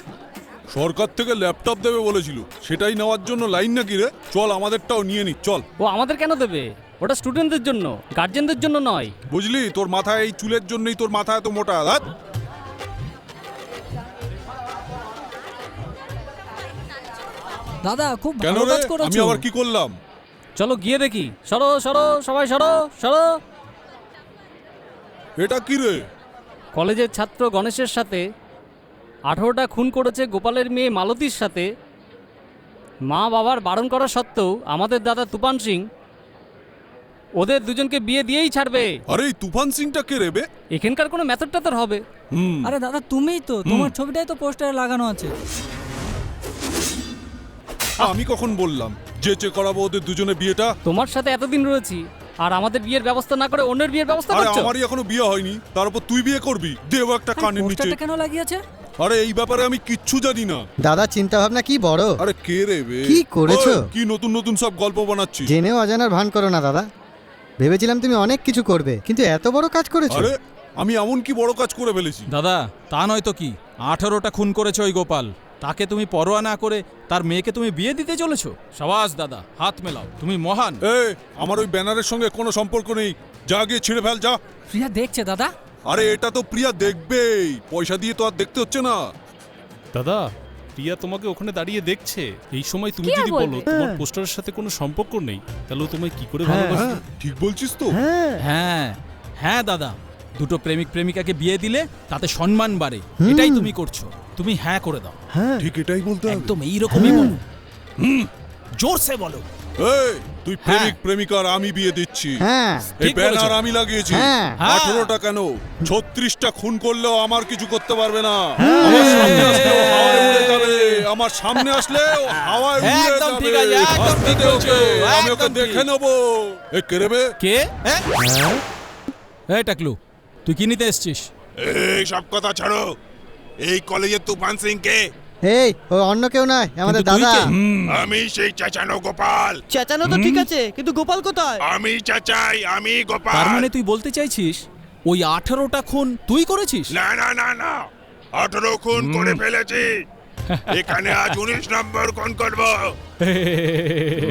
সরকার থেকে ল্যাপটপ দেবে বলেছিল, সেটাই নেওয়ার জন্য লাইন নাকি রে? চল, আমাদেরটাও নিয়ে নি, চল। ও আমাদের কেন দেবে? ওটা স্টুডেন্টদের জন্য, গার্জেনদের জন্য নয়। বুঝলি, তোর মাথায় এই চুলের জন্যই তোর মাথা এত মোটা। দাদা, খুব কেন ভালো রে? কাজ করেছো। আমি আবার কি করলাম? চলো গিয়ে দেখি। সরো সরো, সবাই সরো সরো। এটা কি রে? কলেজের ছাত্র গণেশের সাথে 18টা খুন করেছে গোপালের মেয়ে মালতীর সাথে। মা বাবার বারণ করা সত্ত্বেও আমাদের দাদা তুফান সিং ওদের দুজনকে বিয়ে দিয়েই ছাড়বে। আরে এই তুফান সিংটা কে রে বে? এখানকার কোনো মেথড টেথড হবে। আরে দাদা তুমিই তো, তোমার ছবিটাই তো পোস্টারে লাগানো আছে। আমি কখন বললাম যে করাবো ওদের দুজনে বিয়েটা? তোমার সাথে এতদিন রয়েছি আর আমাদের বিয়ের ব্যবস্থা না করে অন্যের বিয়ের ব্যবস্থা আরে করছো? আমারই এখনো বিয়ে হয়নি, তার উপর তুই বিয়ে করবি? দেব একটা কানের নিচে। পোস্টারটা কেন লাগিয়েছে? আরে এই ব্যাপারে আমি কিচ্ছু জানি না। দাদা চিন্তা ভাবনা কি বড়। আরে কে রে বে? কি করেছো? ওই, কি নতুন নতুন সব গল্প বানাচ্ছিস? জেনেও অজানার ভান করো না দাদা। ভেবেছিলাম তুমি অনেক কিছু করবে, কিন্তু এত বড় কাজ করেছো। আরে আমি এমন কি বড় কাজ করে ফেলেছি? দাদা তা নয় তো কি, 18টা খুন করেছে ওই গোপাল, তাকে তুমি পরোয়া না করে তার মেয়েকে তুমি বিয়ে দিতে চলেছো। সাবাস দাদা, হাত মেলাও, তুমি মহান। আমার ওই ব্যানারের সঙ্গে কোনো সম্পর্ক নেই, যা গিয়ে ছিঁড়ে ফেল যা। প্রিয়া দেখছে দাদা। আরে এটা তো প্রিয়া দেখবেই, পয়সা দিয়ে তো আর দেখতে হচ্ছে না। দাদা প্রিয়া তোমাকে ওখানে দাঁড়িয়ে দেখছে, এই সময় তুমি কি আর যদি বলো বলবে? তোমার পোস্টারের সাথে কোনো সম্পর্ক নেই, তাহলে ও তোমায় কি করে ভালোবাসবে? ঠিক বলছিস তো? হ্যাঁ হ্যাঁ দাদা, দুটো প্রেমিক প্রেমিকাকে বিয়ে দিলে তাতে সম্মান বাড়ে, এটাই তুমি করছো। তুমি হ্যাঁ করে দাও। ঠিক এটাই বলতে হবে। একদম এইরকমই বলো, জোরসে বলো। এই তুই প্রেমিক প্রেমিকার আমি বিয়ে দিচ্ছি। হ্যাঁ এই ঠিক বলেছো। ব্যানার আমি লাগিয়েছি। হ্যাঁ। 18টা কেন 36টা খুন করলেও আমার কিছু করতে পারবে না। আমার সামনে আসলে ও হাওয়ায় উড়ে যাবে। আমার সামনে আসলে ও হাওয়ায় উড়ে একদম যাবে। ঠিক আছে, একদম ঠিক আস্তে বলছো, ওকে, আমি ওকে একদম দেখে ঠিক। নেব। এ কে রে বে? কে? এই টাকলু, তুই কি নিতে এসছিস? এই সব কথা ছাড়ো, এই কলেজের তুফান সিং কে? এই ও অন্য কেউ নয়, আমাদের দাদা। আমি সেই চেঁচানো গোপাল। চেঁচানো তো ঠিক আছে, কিন্তু গোপাল কোথায়? আমি চেঁচাই, আমি তার গোপাল। মানে তুই বলতে চাইছিস ওই 18টা খুন তুই করেছিস? না না না না, 18 খুন করে ফেলেছি। এখানে আজ 19 নম্বর খুন করব।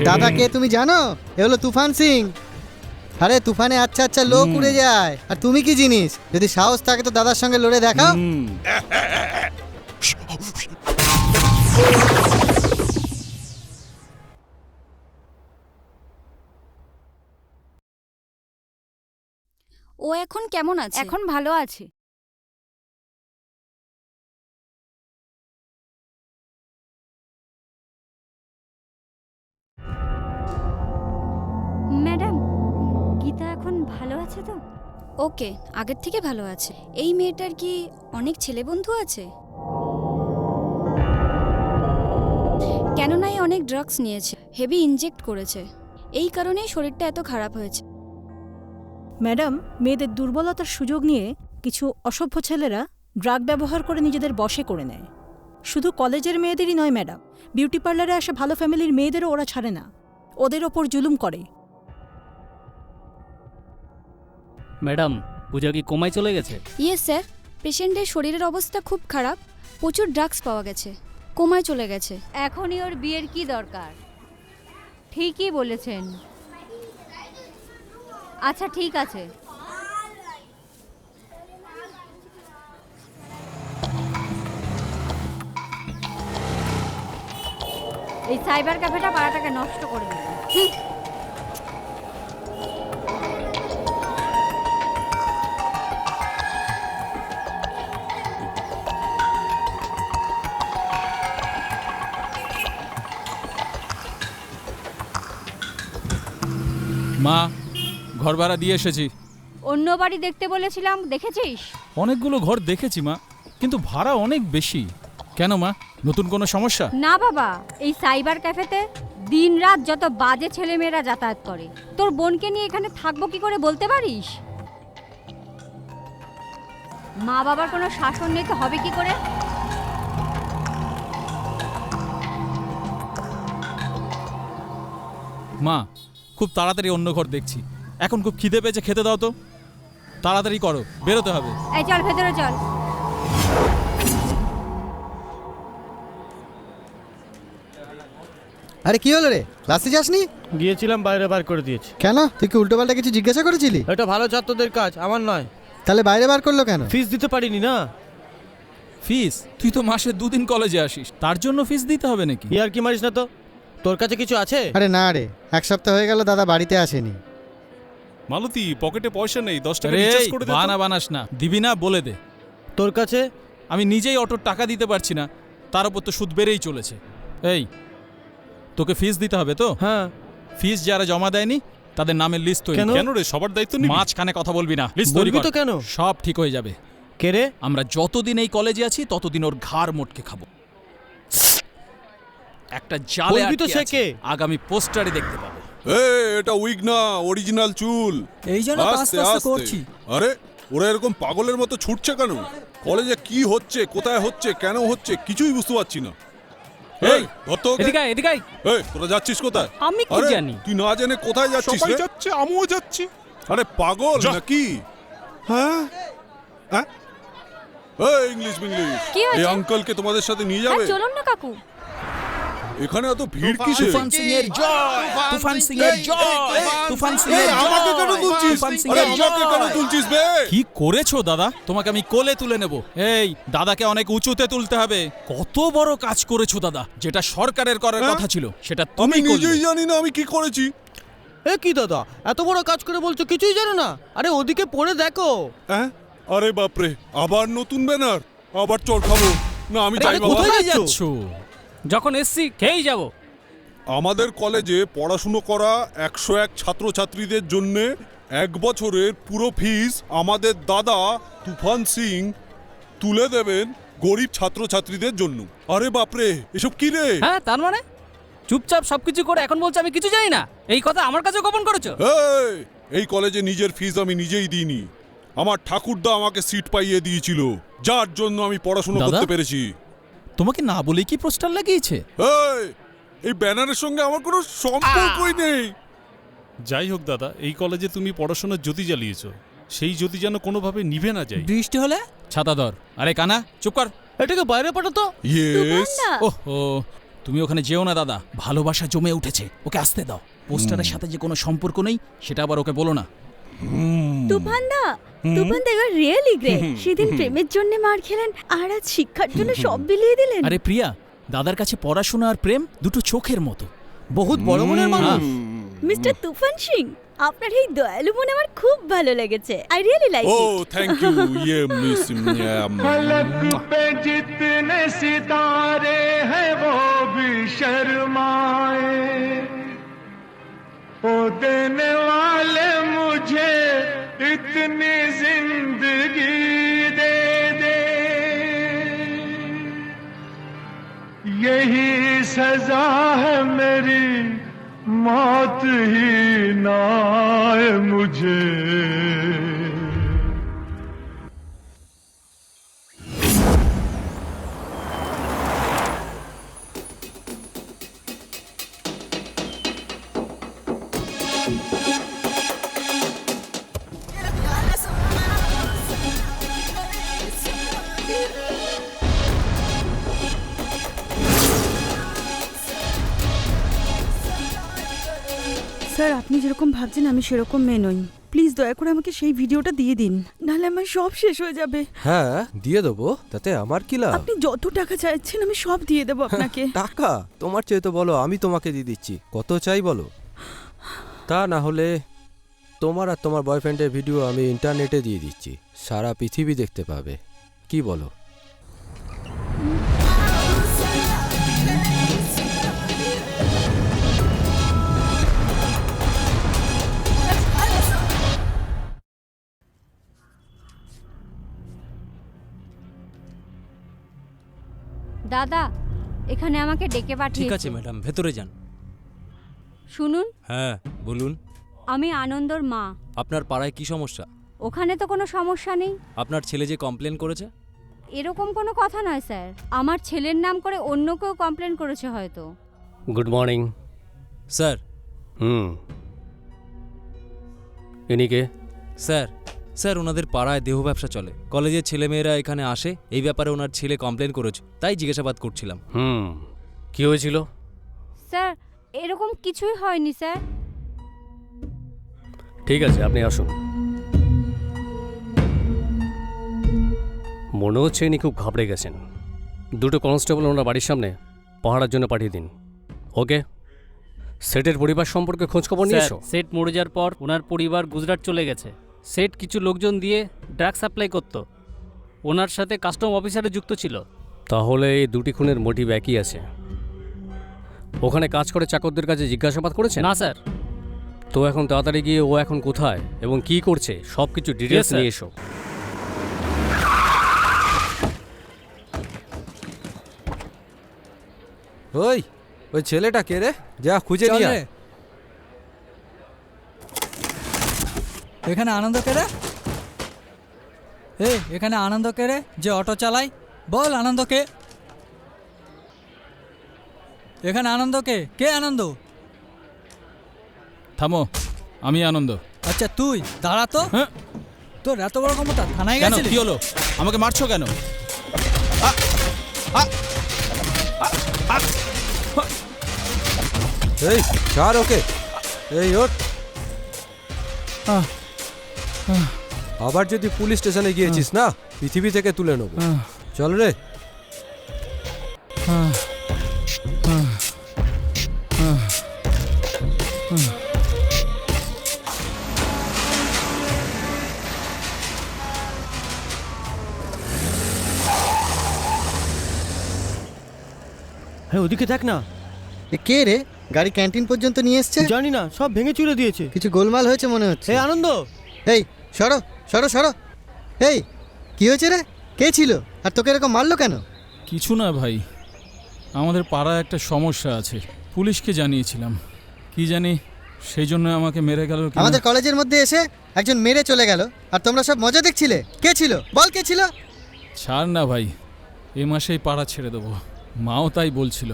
দাদা কে তুমি জানো? এ হলো তুফান সিং। আরে তুফানে আচ্ছা আচ্ছা লোক উড়ে যায়, আর তুমি কি জিনিস? যদি সাহস থাকে তো দাদার সঙ্গে লড়ে দেখাও। ও এখন কেমন আছে? এখন ভালো আছে। ম্যাডাম, গীতা এখন ভালো আছে তো? ওকে, আগের থেকে ভালো আছে। এই মেয়েটার কি অনেক ছেলে বন্ধু আছে? কেননা অনেক ড্রাগস নিয়েছে, হেভি ইনজেক্ট করেছে, এই কারণেই শরীরটা এত খারাপ হয়েছে। ম্যাডাম, মেয়েদের দুর্বলতার সুযোগ নিয়ে কিছু অসভ্য ছেলেরা ড্রাগ ব্যবহার করে নিজেদের বশে করে নেয়। শুধু কলেজের মেয়েদেরই নয় ম্যাডাম, বিউটি পার্লারে আসা ভালো ফ্যামিলির মেয়েদেরও ওরা ছাড়ে না, ওদের ওপর জুলুম করে। ম্যাডাম, পূজা কি কোমায় চলে গেছে? ইয়েস স্যার, পেশেন্টের শরীরের অবস্থা খুব খারাপ, প্রচুর ড্রাগস পাওয়া গেছে, কোমায় চলে গেছে। এখনই ওর বিয়ের কি দরকার? ঠিকই বলেছেন। আচ্ছা ঠিক আছে। এই সাইবার ক্যাফেটা পাড়াটাকে নষ্ট করে দিল। মা, ঘর ভাড়া দিয়ে এসেছি। অন্য বাড়ি দেখতে বলেছিলাম, দেখেছিস? অনেকগুলো ঘর দেখেছি মা, কিন্তু ভাড়া অনেক বেশি। কেন মা, নতুন কোনো সমস্যা? না বাবা, এই সাইবার ক্যাফেতে দিনরাত যত বাজে ছেলেমেয়েরা যাতায়াত করে, তোর বোনকে নিয়ে এখানে থাকবো কি করে বলতে পারিস? মা বাবার কোনো শাসন নেই তো হবে কি করে? মা, খুব তাড়াতাড়ি অন্য ঘর দেখছি। এখন খুব খিদে পেয়েছে, খেতে দাও তো। তাড়াতাড়ি করো, বেরোতে হবে। এই চল ভেতরে চল। আরে কি হলো রে, ক্লাসে যাসনি? গিয়েছিলাম, বাইরে বার করে দিয়েছি। কেন? তুই কি উল্টোপাল্টা কিছু জিজ্ঞাসা করেছিলি? এটা ভালো ছাত্রদের কাজ, আমার নয়। তাহলে বাইরে বার করলো কেন? ফিস দিতে পারিনি না। ফিস? তুই তো মাসে 2 দিন কলেজে আসিস, তার জন্য ফিস দিতে হবে নাকি? ইয়ার কি মারিস না তো, তোর কাছে কিছু আছে? আরে না রে, 1 সপ্তাহ হয়ে গেল দাদা বাড়িতে আসেনি। মালতী, পকেটে পয়সা নেই, 10 টাকা আরে রিচার্জ করে দে তো। বানা বানাস না, দিবি না বলে দে। তোর কাছে? আমি নিজেই অটোর টাকা দিতে পারছি না, তার উপর তো সুদ বেড়েই চলেছে। এই, তোকে ফিস দিতে হবে তো? হ্যাঁ। ফিস যারা জমা দেয়নি তাদের নামের লিস্ট তৈরি। কেন রে, সবার দায়িত্ব নিবি? মাঝখানে কথা বলবি না, লিস্ট তৈরি বলবি কর। তো কেন? সব ঠিক হয়ে যাবে। কে রে? আমরা যতদিন এই কলেজে আছি ততদিন ওর ঘাড় মোটকে খাবো। একটা জালে বলবি তো আটকে সে আছে। কে? আগামী পোস্টারে দেখতে পাবো। এটা উইগ না, অরিজিনাল চুল। এই জন্য তো আস্তে আস্তে করছি। আরে ওরা এরকম পাগলের মতো ছুটছে কেন? কলেজে কি হচ্ছে, কোথায় হচ্ছে, কেন হচ্ছে কিছুই বুঝতে পারছি না। এই ধর তো ওকে। এদিকে আয়, এদিকে আয়। এই তোরা যাচ্ছিস কোথায়? আমি কি আরে, জানি? তুই না জেনে কোথায় যাচ্ছিস সবাই রে? যাচ্ছে, আমিও যাচ্ছি। আরে পাগল যা। নাকি? হ্যাঁ হ্যাঁ এই ইংলিশ মিংলিশ, কি হয়েছে? এই আঙ্কেলকে তোমাদের সাথে নিয়ে হ্যাঁ, যাবে? চলুন না কাকু। এখানে এত ভিড় কিসে? তুফান সিং এর জয়, তুফান সিং এর জয়, তুফান সিং এর জয়। আমাকে কেন তুলছিস? তুফান সিং আরে এর আমাকে কেন জয়। তুলছিস বে? কি করেছো দাদা? তোমাকে আমি কোলে তুলে নেব। এই দাদাকে অনেক উঁচুতে তুলতে হবে। কত বড় কাজ করেছো দাদা, যেটা সরকারের করার কথা ছিল সেটা আমি তুমি করলে। নিজেই জানি না আমি কি করেছি। এ কি দাদা, এত বড় কাজ করে বলছো কিছুই জানো না? আরে ওদিকে পড়ে দেখো। হ্যাঁ আরে বাপরে, আবার নতুন ব্যানার, আবার চড় খাবো না। আমি যাই বাবা। কোথায় যাচ্ছো? যখন এসছি খেয়েই যাব। আমাদের কলেজে পড়াশুনো করা 101 ছাত্রছাত্রীদের জন্য 1 বছরের পুরো ফিস আমাদের দাদা তুফান সিং তুলে দেবেন গরিব ছাত্রছাত্রীদের জন্য। আরে বাপরে, এসব কি রে? হ্যাঁ, তার মানে চুপচাপ সবকিছু করে এখন বলছে আমি কিছু জানি না। এই কথা আমার কাছে গোপন করেছো? এই কলেজে নিজের ফিস আমি নিজেই দিইনি, আমার ঠাকুরদা আমাকে সিট পাইয়ে দিয়েছিল, যার জন্য আমি পড়াশোনা দাদা? করতে পেরেছি। তোমাকে না বলেই কি পোস্টার লাগিয়েছে? এই ব্যানারের সঙ্গে আমার কোনো সম্পর্কই নেই। যাই হোক দাদা, এই কলেজে তুমি পড়াশোনার জ্যোতি জ্বালিয়েছো, সেই জ্যোতি যেন কোনোভাবে নিভে না যায়। বৃষ্টি হলে ছাতা ধর। আরে কানা চুপ কর। এটাকে বাইরে পাঠাতো। ইয়েস। ওহো, তুমি ওখানে যেও না দাদা, ভালোবাসা জমে উঠেছে, ওকে আসতে দাও। পোস্টারের সাথে যে কোনো সম্পর্ক নেই সেটা আবার ওকে বলো না। তুফানদা, তুফানদা এবার রিয়েলি গ্রেট। সেদিন প্রেমের জন্য মার খেলেন আর আজ শিক্ষার জন্য সব বিলিয়ে দিলেন। আরে প্রিয়া, দাদার কাছে পড়াশোনা আর প্রেম দুটো চোখের মতো। বহুত বড় মনের মানুষ। মিস্টার তুফান সিং, আপনার এই দয়ালু মন আমার খুব ভালো লেগেছে। I really like it. Thank you ইয়ে মিস। फलक पे जितने सितारे हैं वो भी शर्माए, ओ देने वाले मुझे इतनी जिंदगी दे दे, यही सजा है मेरी, मौत ही ना आए मुझे। স্যার, আপনি যেরকম ভাবছেন আমি সেরকম মেয়ে নই। প্লিজ দয়া করে আমাকে সেই ভিডিওটা দিয়ে দিন, নাহলে আমার সব শেষ হয়ে যাবে। হ্যাঁ দিয়ে দেবো, তাতে আমার কি লাভ? আপনি যত টাকা চাইছেন আমি সব দিয়ে দেবো আপনাকে। টাকা তোমার চেয়ে তো বলো, আমি তোমাকে দিয়ে দিচ্ছি। কত চাই বলো? তা না হলে তোমার আর তোমার বয়ফ্রেন্ডের ভিডিও আমি ইন্টারনেটে দিয়ে দিচ্ছি, সারা পৃথিবী দেখতে পাবে। কি বলো? দাদা, এখানে আমাকে ডেকে পাঠিয়েছে। ঠিক আছে ম্যাডাম, ভেতরে যান। শুনুন, হ্যাঁ বলুন। আমি আনন্দর মা। আপনার পাড়ায় কি সমস্যা? ওখানে তো কোনো সমস্যা নেই। আপনার ছেলে যে কমপ্লেন করেছে? এরকম কোনো কথা নয় স্যার, আমার ছেলের নাম করে অন্য কেউ কমপ্লেন করেছে হয়তো। Good morning sir. ইনি কে? স্যার, স্যার ওনাদের পাড়ায় দেহ ব্যবসা চলে, কলেজের ছেলেমেয়েরা এখানে আসে, এই ব্যাপারে ওনার ছেলে কমপ্লেন করেছে, তাই জিজ্ঞাসাবাদ করছিলাম। কি হয়েছিল? স্যার এরকম কিছুই হয়নি স্যার। ঠিক আছে, আপনি আসুন। মনে হচ্ছে ইনি খুব ঘাবড়ে গেছেন। দুটো কনস্টেবল ওনার বাড়ির সামনে পাহারার জন্য পাঠিয়ে দিন। ওকে? সেটের পরিবার সম্পর্কে খোঁজখবর নিয়েছো? সেট মরে যাওয়ার পর ওনার পরিবার গুজরাট চলে গেছে। সেট কিছু লোকজন দিয়ে ড্রাগ সাপ্লাই করত, ওনার সাথে কাস্টম অফিসারে যুক্ত ছিল। তাহলে এই দুটি খুনের মোটিভ একই আছে। ওখানে কাজ করে চাকরদের কাছে জিজ্ঞাসাবাদ করেছেন? না স্যার। তো এখন তাড়াতাড়ি গিয়ে ও এখন কোথায় এবং কি করছে সব কিছু ডিটেলস নিয়ে এসো। ওই ছেলেটা কে রে? যা খুঁজে চল নিয়ে রে। এখানে আনন্দ কে রে? এখানে আনন্দ কে রে যে অটো চালায়? বল আনন্দ কে? এখানে আনন্দ কে? কে আনন্দ? থামো, আমি আনন্দ। আচ্ছা তুই দাঁড়া তো। হ্যাঁ, তোর এত বড় ক্ষমতা, থানায় কেন? গেছিলি? কি হলো? আমাকে মারছো কেন? এই ছাড় ওকে। এই ওঠ। আবার যদি পুলিশ স্টেশনে গিয়েছিস না, পৃথিবী থেকে তুলে নেব। চল রে। হ্যাঁ ওদিকে দেখ না। কে রে? গাড়ি ক্যান্টিন পর্যন্ত নিয়ে এসছে? জানি না, সব ভেঙে চুরে দিয়েছে। কিছু গোলমাল হয়েছে মনে হচ্ছে। এই আনন্দ, এই সরো সরো সরো। এই কি হয়েছে রে? কে ছিল আর তোকে এরকম মারলো কেন? কিছু না ভাই, আমাদের পাড়ায় একটা সমস্যা আছে, পুলিশকে জানিয়েছিলাম, কি জানি সেই জন্য আমাকে মেরে গেল। আমাদের কলেজের মধ্যে এসে একজন মেরে চলে গেল আর তোমরা সব মজা দেখছিলে? কে ছিল বল, কে ছিল? ছাড় না ভাই, এ মাসেই পাড়া ছেড়ে দেবো, মাও তাই বলছিল।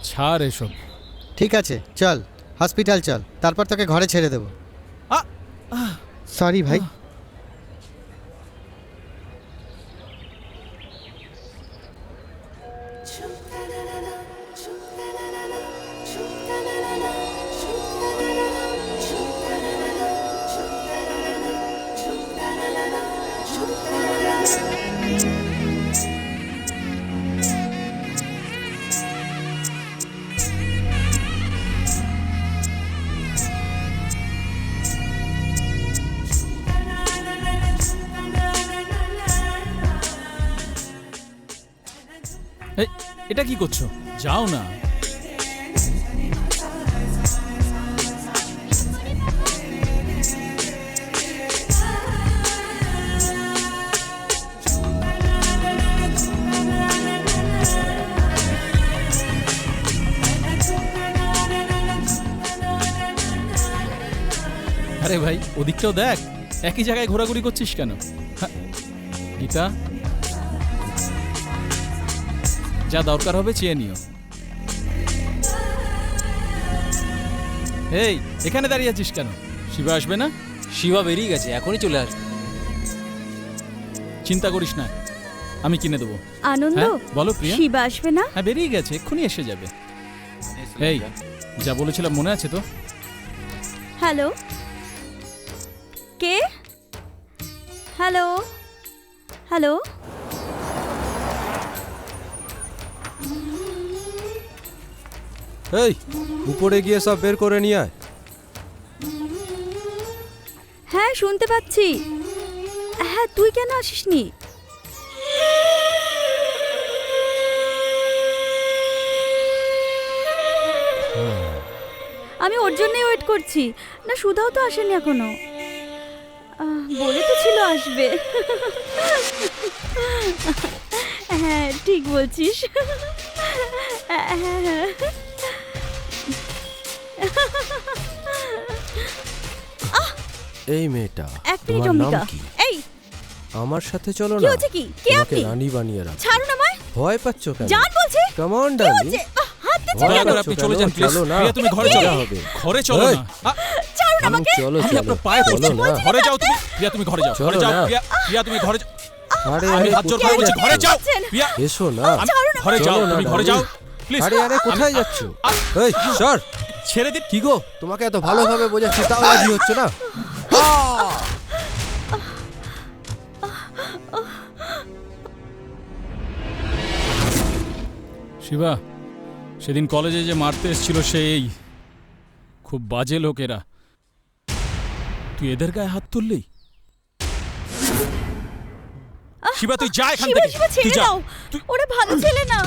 ছাড় এসব। ঠিক আছে চল হসপিটাল চল, তারপর তোকে ঘরে ছেড়ে দেবো। সরি ভাই। এই, এটা কি করছো? যাও না। আরে ভাই, ওদিকটাও দেখ, একই জায়গায় ঘোরাঘুরি করছিস কেন? গীতা, যা দরকার হবে চেয়ে নিও। এই, এখানে দাঁড়িয়ে আছিস কেন? শিবা আসবে না? শিবা বেরিয়ে গেছে, এখনই চলে আসবে। চিন্তা করিস না, আমি কিনে দেবো। আনন্দ, হ্যাঁ, বলো প্রিয়া। শিবা আসবে না? হ্যাঁ, বেরিয়ে গেছে, এক্ষুনি এসে যাবে। এই, যা বলেছিলাম মনে আছে তো? হ্যালো, কে? হ্যালো হ্যালো, এই উপরে গিয়ে সব বের করে নিয়ে আয়। হ্যাঁ শুনতে পাচ্ছি। হ্যাঁ তুই কেন আসিসনি? আমি ওর জন্যই ওয়েট করছি। না সুধাও তো আসেনি এখনো। বলে তো ছিল আসবে। হ্যাঁ ঠিক বলছিস। এই মেয়েটা, এক মিনিট তোমার নাম অম্বিকা। কি? এই আমার সাথে চলো কি না। হচ্ছে কি? কে তোমাকে আপনি? রানী বানিয়ে রাখ। ছাড়ুন আমায়। ভয় পাচ্ছ কেন? জান বলছি। কাম অন কি ডার্লিং। হচ্ছে? হাত দিচ্ছেন ভয় কেন? পাচ্ছ আপনি কেন? চলে যান প্লিজ। চলো না। প্রিয়া, তুমি ঘরে চলো। হবে। ঘরে চলো এই, না। ছাড়ুন আমাকে। চলো আমি চলো। আপনার পায়ে পড়ছি। চলো না। ঘরে যাও তুমি। প্রিয়া, তুমি ঘরে যাও। ঘরে চলো যাও না। প্রিয়া। প্রিয়া, তুমি ঘরে যাও। আরে আমি আরে হাত জোর করে কোথায় বলছি, যাচ্ছ? ঘরে যাও। প্রিয়া, এসো না। ঘরে যাও, চলো না, তুমি ঘরে যাও ডার্লিং। প্লিজ। আরে আরে কোথায় যাচ্ছ? এই সর। ছেড়ে দিন। কি গো, তোমাকে এত ভালোভাবে বোঝাচ্ছি তাও রাজি হচ্ছে না? শিবা, সেদিন কলেজে যে মারতে এসেছিল সেই খুব বাজে লোকেরা, তুই এদের গায়ে হাত তুললি? শিবা তুই যা এখান শিবা, থেকে। শিবা, তুই ছেড়ে যা। দাও। ওরা ভালো ছেলে না।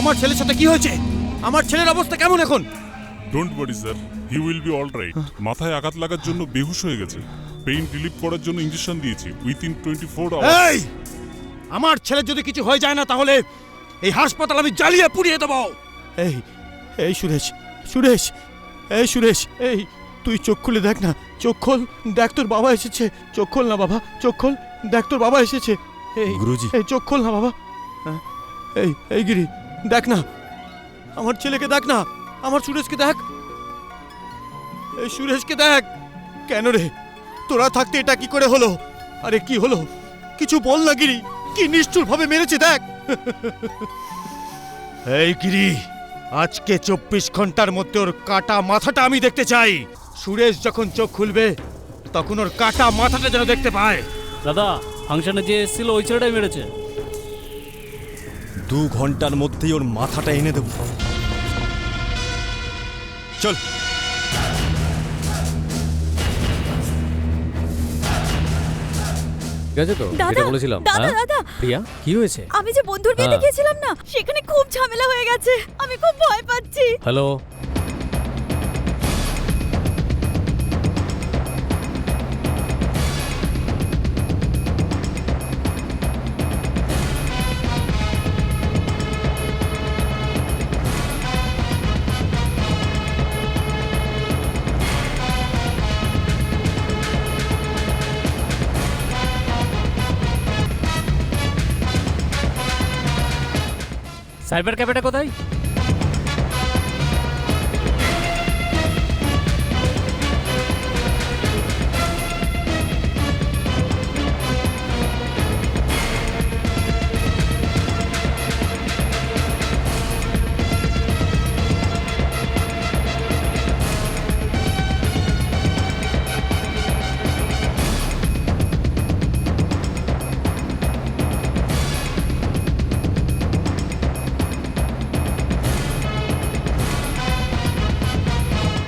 আমার ছেলের সাথে কি হয়েছে? আমার ছেলের অবস্থা কেমন এখন? Don't worry sir, he will be all right. মাথায় আঘাত লাগার জন্য বেহুশ হয়ে গেছে। পেইন রিলিফ করার জন্য ইনজেকশন দিয়েছি উইথিন 24 আওয়ার্স। এই, আমার ছেলের যদি কিছু হয়ে যায় না তাহলে এই হাসপাতাল আমি জ্বালিয়ে পুড়িয়ে দেবো। এই এই সুরেশ, সুরেশ, এই সুরেশ, এই তুই চোখ খুলে দেখ না, চোখ খোল, দেখ তোর বাবা এসেছে। চোখ খোল না বাবা, চোখ খোল, দেখ তোর বাবা এসেছে। এই গুরুজি। এই চোখ খোল না বাবা। এই এই গিরি, দেখ না আমার ছেলেকে, দেখ না আমার সুরেশকে দেখ। এই সুরেশকে দেখ। কেন রে, তোরা থাকতে এটা কি করে হলো? আরে কি হলো কিছু বল না গিরি, কি নিষ্ঠুর ভাবে মেরেছে দেখ। এই গিরি, আজকে 24 ঘন্টার মধ্যে ওর কাটা মাথাটা আমি দেখতে চাই। সুরেশ যখন চোখ খুলবে তখন ওর কাটা মাথাটা যেন দেখতে পায়। দাদা, ফাংশনে যে এসেছিল ওই ছেলেটাই মেরেছে। 2 ঘন্টার মধ্যেই ওর মাথাটা এনে দেব। চল। ঠিক আছে তো, দাদা, যেটা বলেছিলাম। দাদা, হ্যাঁ? দাদা। প্রিয়া, কি হয়েছে? আমি যে বন্ধুর বিয়েতে হ্যাঁ। গিয়েছিলাম না, সেখানে খুব ঝামেলা হয়ে গেছে। আমি খুব ভয় পাচ্ছি। হ্যালো, সাইবার ক্যাফেটা কোথায়?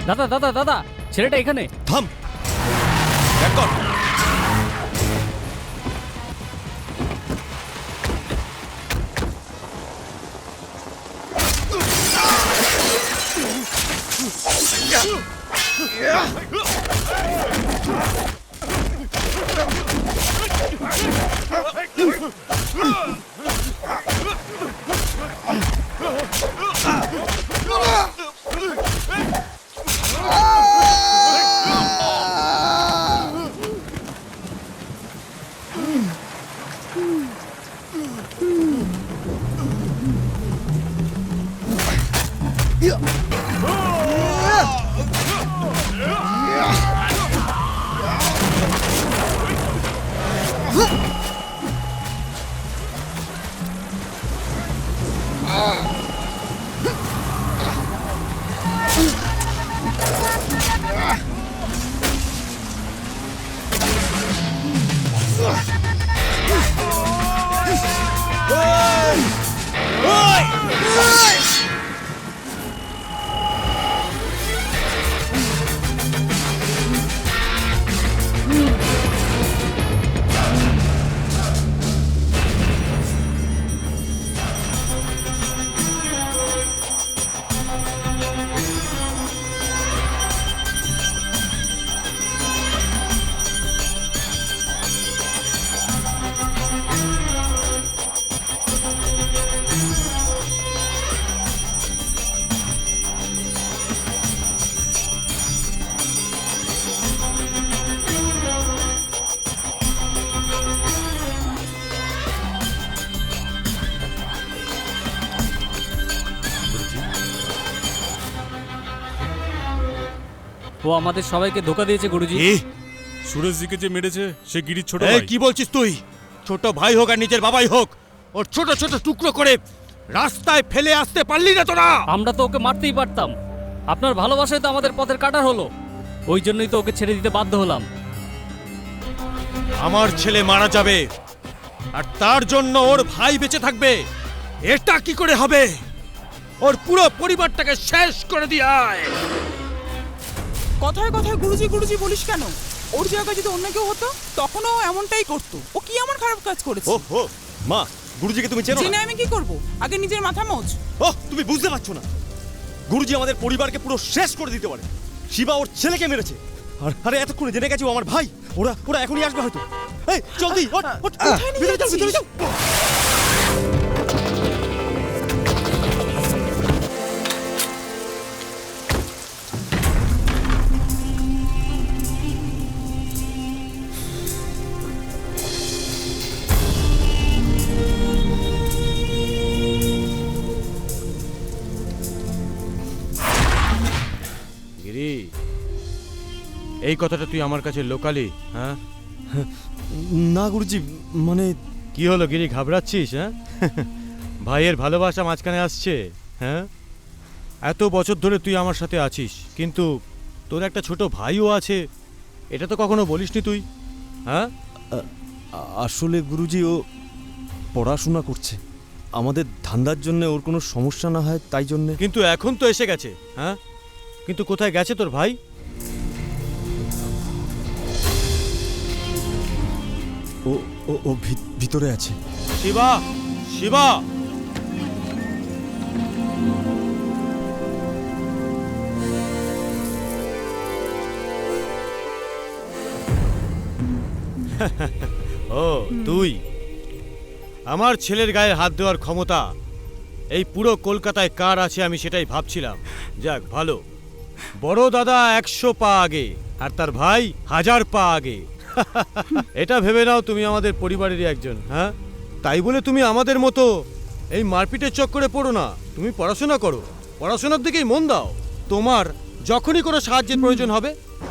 দাদা দাদা দাদা, ছেলেটা এখানে। থাম, ব্যাক কর। ও আমাদের সবাইকে ধোকা দিয়েছে গুরুজি। সুরেশজিকে যে মেরেছে সে গিরির ছোট এই ভাই। কি বলছিস তুই? ছোট ভাই হোক আর নিজের বাবাই হোক, ওর ছোট ছোট টুকরো করে রাস্তায় ফেলে আসতে পারলি না তোরা? আমরা তো ওকে মারতেই পারতাম, আপনার ভালোবাসায় তো আমাদের পথের কাটার হলো, ওই জন্যই তো ওকে ছেড়ে দিতে বাধ্য হলাম। আমার ছেলে মারা যাবে আর তার জন্য ওর ভাই বেঁচে থাকবে, এটা কি করে হবে? ওর পুরো পরিবারটাকে শেষ করে দিয়ে আয়। কথায় কথায় গুরুজি গুরুজি বলিস কেন? ওর জায়গায় যদি অন্য কেউ হতো তখনও এমনটাই করতো। ও কি এমন খারাপ কাজ করেছে? ওহো মা, গুরুজিকে তুমি চেনো জেনে না? আমি কি করব? আগে নিজের মাথা মোচ। ওহ, তুমি বুঝতে পারছো না, গুরুজি আমাদের পরিবারকে পুরো শেষ করে দিতে পারে। শিবা ওর ছেলেকে মেরেছে, আর আরে এতক্ষণে জেনে গেছে ও আমার ভাই। ওরা এখনই আসবে হয়তো। এই জলদি ওঠ, ওঠ, ভিতরে যাও, ভিতরে যাও। গিরি, এই কথাটা তুই আমার কাছে লোকালি? হ্যাঁ না গুরুজি, মানে কি হলো গিরি, ঘাবড়াচ্ছিস? হ্যাঁ ভাইয়ের ভালোবাসা মাঝখানে আসছে। হ্যাঁ এত বছর ধরে তুই আমার সাথে আছিস, কিন্তু তোর একটা ছোট ভাইও আছে, এটা তো কখনো বলিসনি তুই। হ্যাঁ আসলে গুরুজি ও পড়াশোনা করছে, আমাদের ধান্দার জন্য ওর কোনো সমস্যা না হয় তাই জন্য। কিন্তু এখন তো এসে গেছে। হ্যাঁ কিন্তু কোথায় গেছে তোর ভাই? ও ও ও ভিতরে আছে। শিবা, শিবা, ও তুই? আমার ছেলের গায়ে হাত দেওয়ার ক্ষমতা এই পুরো কলকাতায় কার আছে আমি সেটাই ভাবছিলাম। যাক ভালো, বড় দাদা 100 পা আগে আর তার ভাই 1000 পা আগে। এটা ভেবে নাও তুমি আমাদের পরিবারেরই একজন। হ্যাঁ তাই বলে তুমি আমাদের মতো এই মারপিটের চক্করে পড়ো না। তুমি পড়াশোনা করো, পড়াশোনার দিকেই মন দাও। তোমার যখনই কোনো সাহায্যের প্রয়োজন হবে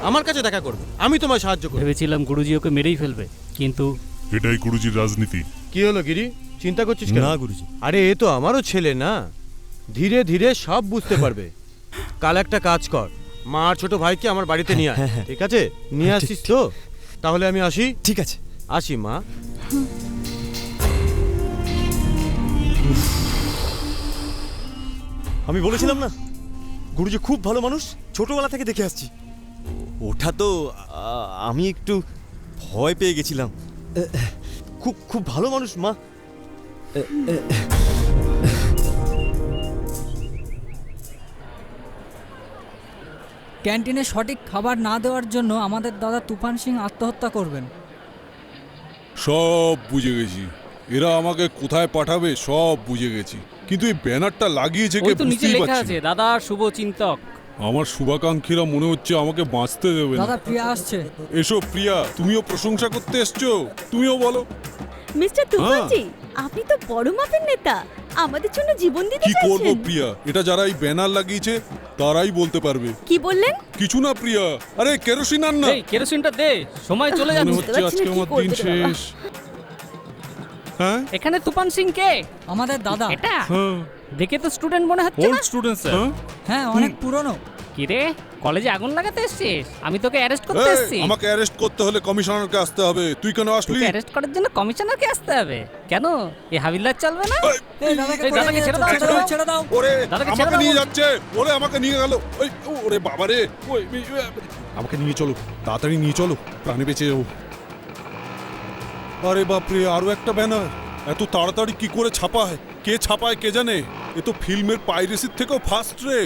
আমার কাছে দেখা করবে, আমি তোমায় সাহায্য করব। ভেবেছিলাম গুরুজি ওকে মেরেই ফেলবে, কিন্তু এটাই গুরুজির রাজনীতি। কি হলো গিরি, চিন্তা করছিস কেন? না গুরুজি। আরে এ তো আমারও ছেলে না, ধীরে ধীরে সব বুঝতে পারবে। কাল একটা কাজ কর, মা আর ছোট ভাইকে আমার বাড়িতে নিয়ে আয়। ঠিক আছে? নিয়ে আসিস তো? তাহলে আমি আসি। ঠিক আছে, আসি মা। আমি বলেছিলাম না গুরুজি খুব ভালো মানুষ, ছোটবেলা থেকে দেখে আসছি। ওটা তো আমি একটু ভয় পেয়ে গেছিলাম। খুব খুব ভালো মানুষ মা। ক্যান্টিনে সঠিক খাবার না দেওয়ার জন্য আমাদের দাদা তুফান সিং আত্মহত্যা করবেন। সব বুঝে গেছি, এরা আমাকে কোথায় পাঠাবে সব বুঝে গেছি, কিন্তু এই ব্যানারটা লাগিয়েছে কে ওই তো নিচে বুঝতেই লেখা পারছি আছে না। দাদা শুভ চিন্তক। আমার শুভাকাঙ্ক্ষীরা মনে হচ্ছে আমাকে বাঁচতে দেবে না। দাদা প্রিয়া আসছে। এসো প্রিয়া, তুমিও প্রশংসা করতে এসছো, তুমিও বলো। মিস্টার তুফানজি, আপনি তো বড় মাপের নেতা, আমাদের জন্য জীবন দিতে কি করব চাইছেন। প্রিয়া, এটা যারা এই ব্যানার লাগিয়েছে তারাই বলতে পারবে। কি বললেন? কিছু না প্রিয়া, আরে কেরোসিন আন না। এই কেরোসিনটা দে, সময় চলে মনে যাচ্ছে। হচ্ছে আজকে আমার দিন শেষ। হ্যাঁ এখানে তুফান সিং কে? আমাদের দাদা। এটা দেখে তো স্টুডেন্ট মনে হচ্ছে না। Old student sir. হ্যাঁ অনেক পুরনো। কি রে, কলেজে আগুন লাগাতে এসেছিস? আমি তোকে অ্যারেস্ট করতে এই, এসেছি। আমাকে অ্যারেস্ট করতে হলে কমিশনারকে আসতে হবে। তুই কেন আসলি? তোকে অ্যারেস্ট করার জন্য কমিশনারকে আসতে হবে কেন? এই হাবিলদার চলবে না? এই দাদাকে এই দাদাকে ছেড়ে দাও, ছেড়ে দাও, ছেড়ে দাও। ওরে দাদাকে ছেড়ে আমাকে দাও। নিয়ে যাচ্ছে, ওরে আমাকে নিয়ে গেল। ওই ওরে বাবা রে, ওই আমাকে নিয়ে চলো, তাড়াতাড়ি নিয়ে চলো, প্রাণে বেঁচে যাবো। আরে বাপরে, আরো একটা ব্যানার। এত তাড়াতাড়ি কি করে ছাপায়? কে ছাপায় কে জানে? এ তো ফিল্মের পাইরেসির থেকেও ফাস্ট রে।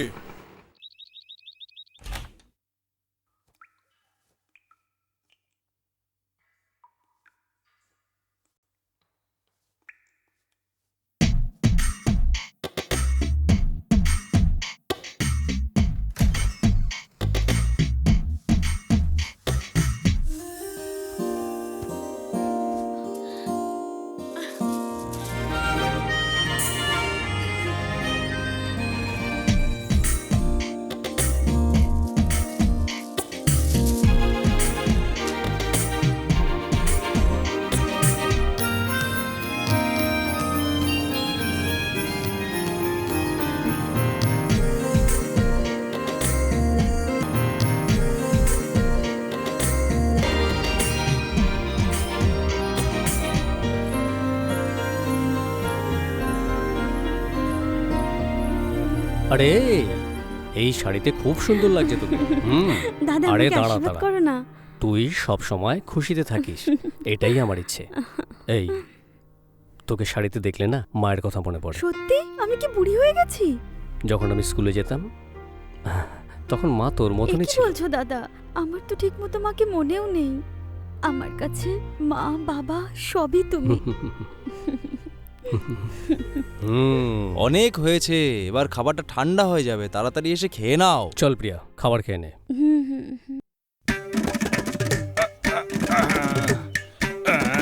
আরে এই শাড়িতে খুব সুন্দর লাগছে তোকে। দাদা আরে আমাকে দাঁড়া আশীর্বাদ দাঁড়া, করো না। তুই সব সময় খুশিতে থাকিস, এটাই আমার ইচ্ছে। এই তোকে শাড়িতে দেখলে না মায়ের কথা মনে পড়ে। সত্যি আমি কি বুড়ি হয়ে গেছি? যখন আমি স্কুলে যেতাম তখন মা তোর মতনই কি ছিল। বলছো দাদা? আমার তো ঠিক মতো মাকে মনেও নেই। আমার কাছে মা বাবা সবই তুমি। অনেক হয়েছে, এবার খাবারটা ঠান্ডা হয়ে যাবে, তাড়াতাড়ি এসে খেয়ে নাও। চল প্রিয়া, খাবার খেয়ে নে।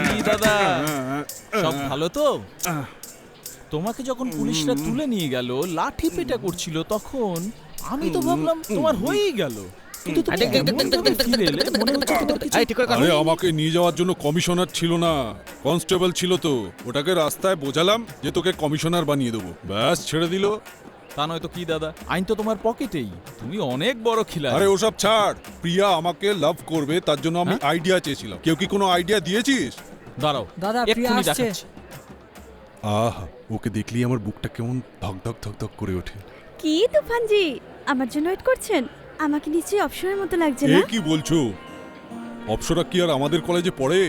কি দাদা, সব ভালো তো? তোমাকে যখন পুলিশরা তুলে নিয়ে গেল, লাঠি পেটা করছিল, তখন আমি তো ভাবলাম তোমার হয়েই গেল। কিন্তু তুমি এমনভাবে ফিরে এলে, মনে হচ্ছে তোমার কিছু আরে আমাকে নিয়ে যাওয়ার জন্য কমিশনার ছিল না, কনস্টেবল ছিল। তো ওটাকে রাস্তায় বোঝালাম যে তোকে কমিশনার বানিয়ে দেবো, ব্যাস ছেড়ে দিল। তা নয় তো কি দাদা, আইন তো তোমার পকেটেই, তুমি অনেক বড় খিলাড়ি। আরে ওসব ছাড়, প্রিয়া আমাকে লাভ করবে তার জন্য আমি আইডিয়া চেয়েছিলাম। কেউ কি কোনো আইডিয়া দিয়েছিস? দাঁড়াও দাদা, প্রিয়া এক্ষুনি আসছে। দেখাচ্ছি। আহা, ওকে দেখলেই আমার বুকটা কেমন ধক ধক ধক ধক করে ওঠে। কি তুফানজি, আমার জন্য ওয়েট করছেন? আমাকে নিশ্চয়ই অপসরের মতো লাগছে এ না? কি বলছো? অপসরা কি আর আমাদের কলেজে পড়ে?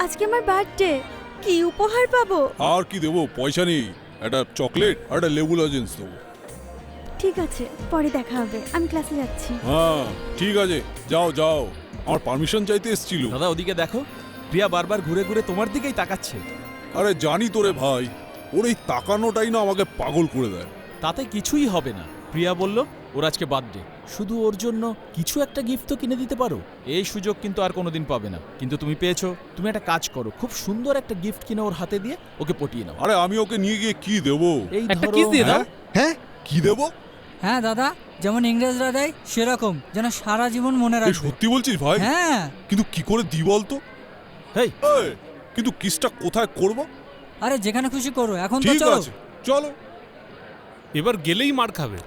আজকে আমার বার্থডে, কি উপহার পাবো? আর কি দেবো, পয়সা নেই। একটা চকলেট আর একটা লেবু লজেন্স দেবো। ঠিক আছে, পরে দেখা হবে, আমি ক্লাসে যাচ্ছি। হ্যাঁ ঠিক আছে, যাও যাও, আমার পারমিশন চাইতে এসেছিল। দাদা ওদিকে দেখো, প্রিয়া বারবার ঘুরে ঘুরে তোমার দিকেই তাকাচ্ছে। আরে জানি তোরে ভাই, ওর এই তাকানোটাই না আমাকে পাগল করে দেয়। তাতে কিছুই হবে না। প্রিয়া বলল ওর আজকে বার্থডে, শুধু ওর জন্য কিছু একটা গিফট তো কিনে দিতে পারো। এই সুযোগ কিন্তু আর কোনোদিন পাবে না, কিন্তু তুমি পেয়েছো। তুমি একটা কাজ করো, খুব সুন্দর একটা গিফট কিনে ওর হাতে দিয়ে ওকে পটিয়ে নাও। আরে আমি ওকে নিয়ে গিয়ে কি দেবো? এই একটা ধরো, কিস দিয়ে দাও। হ্যাঁ কি দেবো? হ্যাঁ দাদা, যেমন ইংরেজরা দেয় সেরকম, যেন সারা জীবন মনে এই রাখবে। সত্যি বলছিস ভাই? হ্যাঁ। কিন্তু কি করে দি বলতো? হেই, কিন্তু কিসটা কোথায় করব? আরে যেখানে খুশি করো, এখন তো ঠিক চলো। আছে চলো। এবার গেলেই মার খাবে।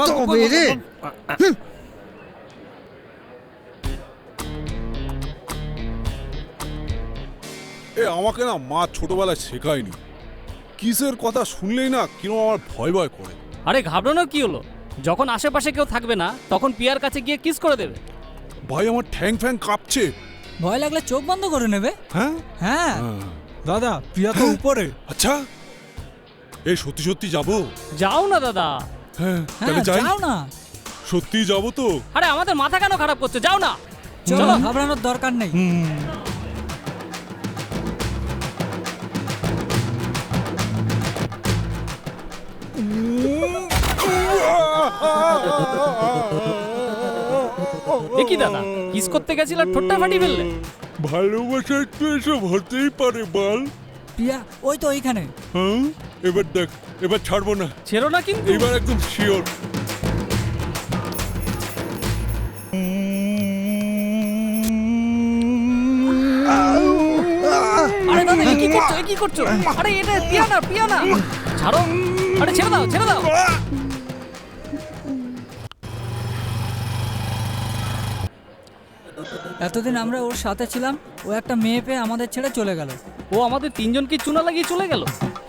তবে রে। এ আমাকে না মা ছোটবেলায় শেখায়নি। কিসের কথা শুনলেই না কিরকম আমার ভয় ভয় করে। আরে ঘাবড়ানোর কি হলো? যখন আশেপাশে কেউ থাকবে না, তখন পিয়ার কাছে গিয়ে কিস করে দেবে। ভাই আমার ঠ্যাং ফ্যাং কাঁপছে। ভয় লাগলে চোখ বন্ধ করে নেবে। হ্যাঁ হ্যাঁ দাদা, প্রিয়া তো উপরে। আচ্ছা, এই সত্যি সত্যি যাবো? যাও না দাদা। হ্যাঁ তাহলে যাই। যাও না। সত্যি যাবো তো? আরে আমাদের মাথা কেন খারাপ করছো? যাও না। চলো, ঘাবড়ানোর দরকার নেই। কি দাদা, কিস করতে গেছিল আর ঠোঁটটা ফাটিয়ে ফেললে? ভালোবাসা একটু এসব হতেই পারে বল। প্রিয়া ওই তো ওইখানে। হ্যাঁ এবার দেখ, এবার ছাড়বো না। ছেড়ো না কিন্তু। এবার একদম শিওর। আরে দাদা, এ কি করছো? এ কি করছো? আরে এটা পিয়ানা, পিয়ানা ছাড়ো। আরে ছেড়ে দাও, ছেড়ে দাও। এতদিন আমরা ওর সাথে ছিলাম, ও একটা মেয়ে পেয়ে আমাদের ছেড়ে চলে গেল। ও আমাদের তিনজনকে চুনা লাগিয়ে চলে গেল।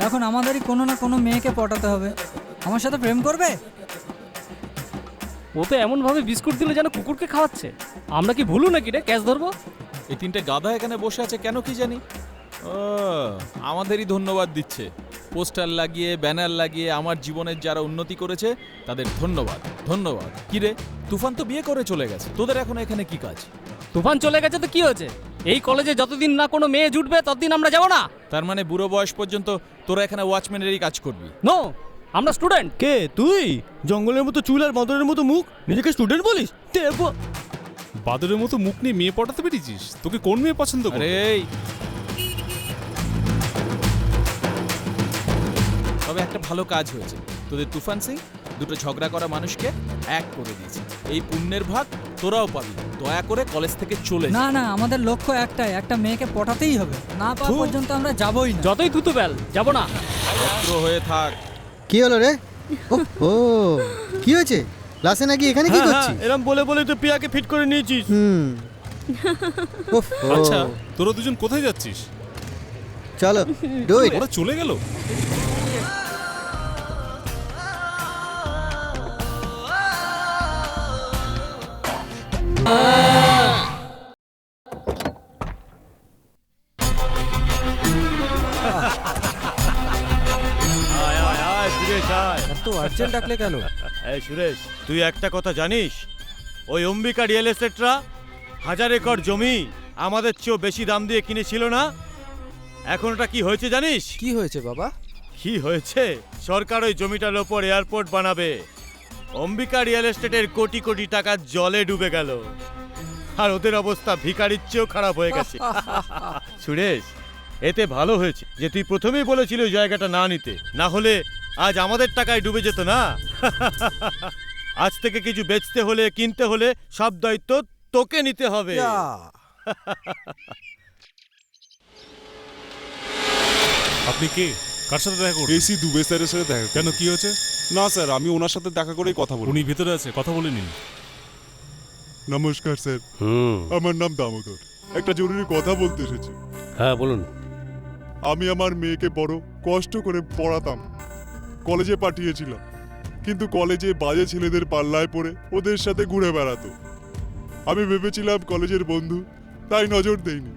এখন আমাদেরই কোনো না কোনো মেয়েকে পটাতে হবে। আমার সাথে প্রেম করবে? ও তো এমন ভাবে বিস্কুট দিল যেন কুকুরকে খাওয়াচ্ছে। আমরা কি ভুলু নাকি রে ক্যাচ ধরবো? এই তিনটে গাধা এখানে বসে আছে কেন কি জানি। ও আমাদেরই ধন্যবাদ দিচ্ছে। পোস্টার লাগিয়ে, ব্যানার লাগিয়ে আমার জীবনের যারা উন্নতি করেছে তাদের ধন্যবাদ ধন্যবাদ। কি রে, তুফান তো বিয়ে করে চলে গেছে, তোদের এখন এখানে কি কাজ? তুফান চলে গেছে তো কি হয়েছে? এই কলেজে যতদিন না কোনো মেয়ে জুটবে ততদিন আমরা যাব না। তার মানে বুড়ো বয়স পর্যন্ত তোরা এখানে ওয়াচম্যানেরই কাজ করবি? নো, আমরা স্টুডেন্ট। কে তুই? জঙ্গলের মতো চুল আর বাঁদরের মতো মুখ, নিজেকে স্টুডেন্ট বলিস? বাদরের মতো মুখ নিয়ে মেয়ে পটাতে পেরেছিস? তোকে কোন মেয়ে পছন্দ করে? তবে একটা ভালো কাজ হয়েছে, তোদের তুফান সিং দুটো ঝগড়া করা মানুষকে এক করে দিয়েছে। এই পুণ্যের ভাগ তোরাও পাবি। দয়া করে কলেজ থেকে চলে না না, আমাদের লক্ষ্য একটাই, একটা মেয়েকে পটাতেই হবে। না পাওয়া পর্যন্ত আমরা যাবই না। যতই তুতু বেল, যাব না। ভদ্র হয়ে থাক। কি হলো রে? ও কি হয়েছে? ক্লাসে নাকি এখানে কি করছিস? এরকম বলে বলে তো প্রিয়াকে ফিট করে নিয়েছিস। আচ্ছা, তোরা দুজন কোথায় যাচ্ছিস? চলো ডু ইট। ওরা চলে গেল। এত আর্জেন্ট ডাকলে কেন? এই সুরেশ, তুই একটা কথা জানিস? ওই অম্বিকা রিয়েল এস্টেটরা 1000 একর জমি আমাদের চেয়েও বেশি দাম দিয়ে কিনেছিল না? এখন ওটা কি হয়েছে জানিস? কি হয়েছে বাবা? কি হয়েছে? সরকার ওই জমিটার ওপর এয়ারপোর্ট বানাবে। অম্বিকা রিয়েল এস্টেটের কোটি কোটি টাকা জলে ডুবে গেল, আর ওদের অবস্থা ভিখারির চেয়েও খারাপ হয়ে গেছে। সুরেশ, এতে ভালো হয়েছে যে তুই প্রথমেই বলেছিলি ওই জায়গাটা না নিতে, না হলে আজ আমাদের টাকায় ডুবে যেত না। আজ থেকে কিছু বেচতে হলে, কিনতে হলে সব দায়িত্ব তোকে নিতে হবে। আপনি কে? কার সাথে দেখা করবেন? এসি দুবে স্যারের সাথে দেখা। কেন, কি হয়েছে? না স্যার, আমি ওনার সাথে দেখা করেই কথা বলবো। উনি ভিতরে আছে, কথা বলে নিন। নমস্কার স্যার, আমার নাম দামোদর। একটা জরুরি কথা বলতে এসেছি। হ্যাঁ বলুন। আমি আমার মেয়েকে বড় কষ্ট করে পড়াতাম, কলেজে পাঠিয়েছিলাম, কিন্তু কলেজে বাজে ছেলেদের পাল্লায় পড়ে ওদের সাথে ঘুরে বেড়াতো। আমি ভেবেছিলাম কলেজের বন্ধু, তাই নজর দেইনি,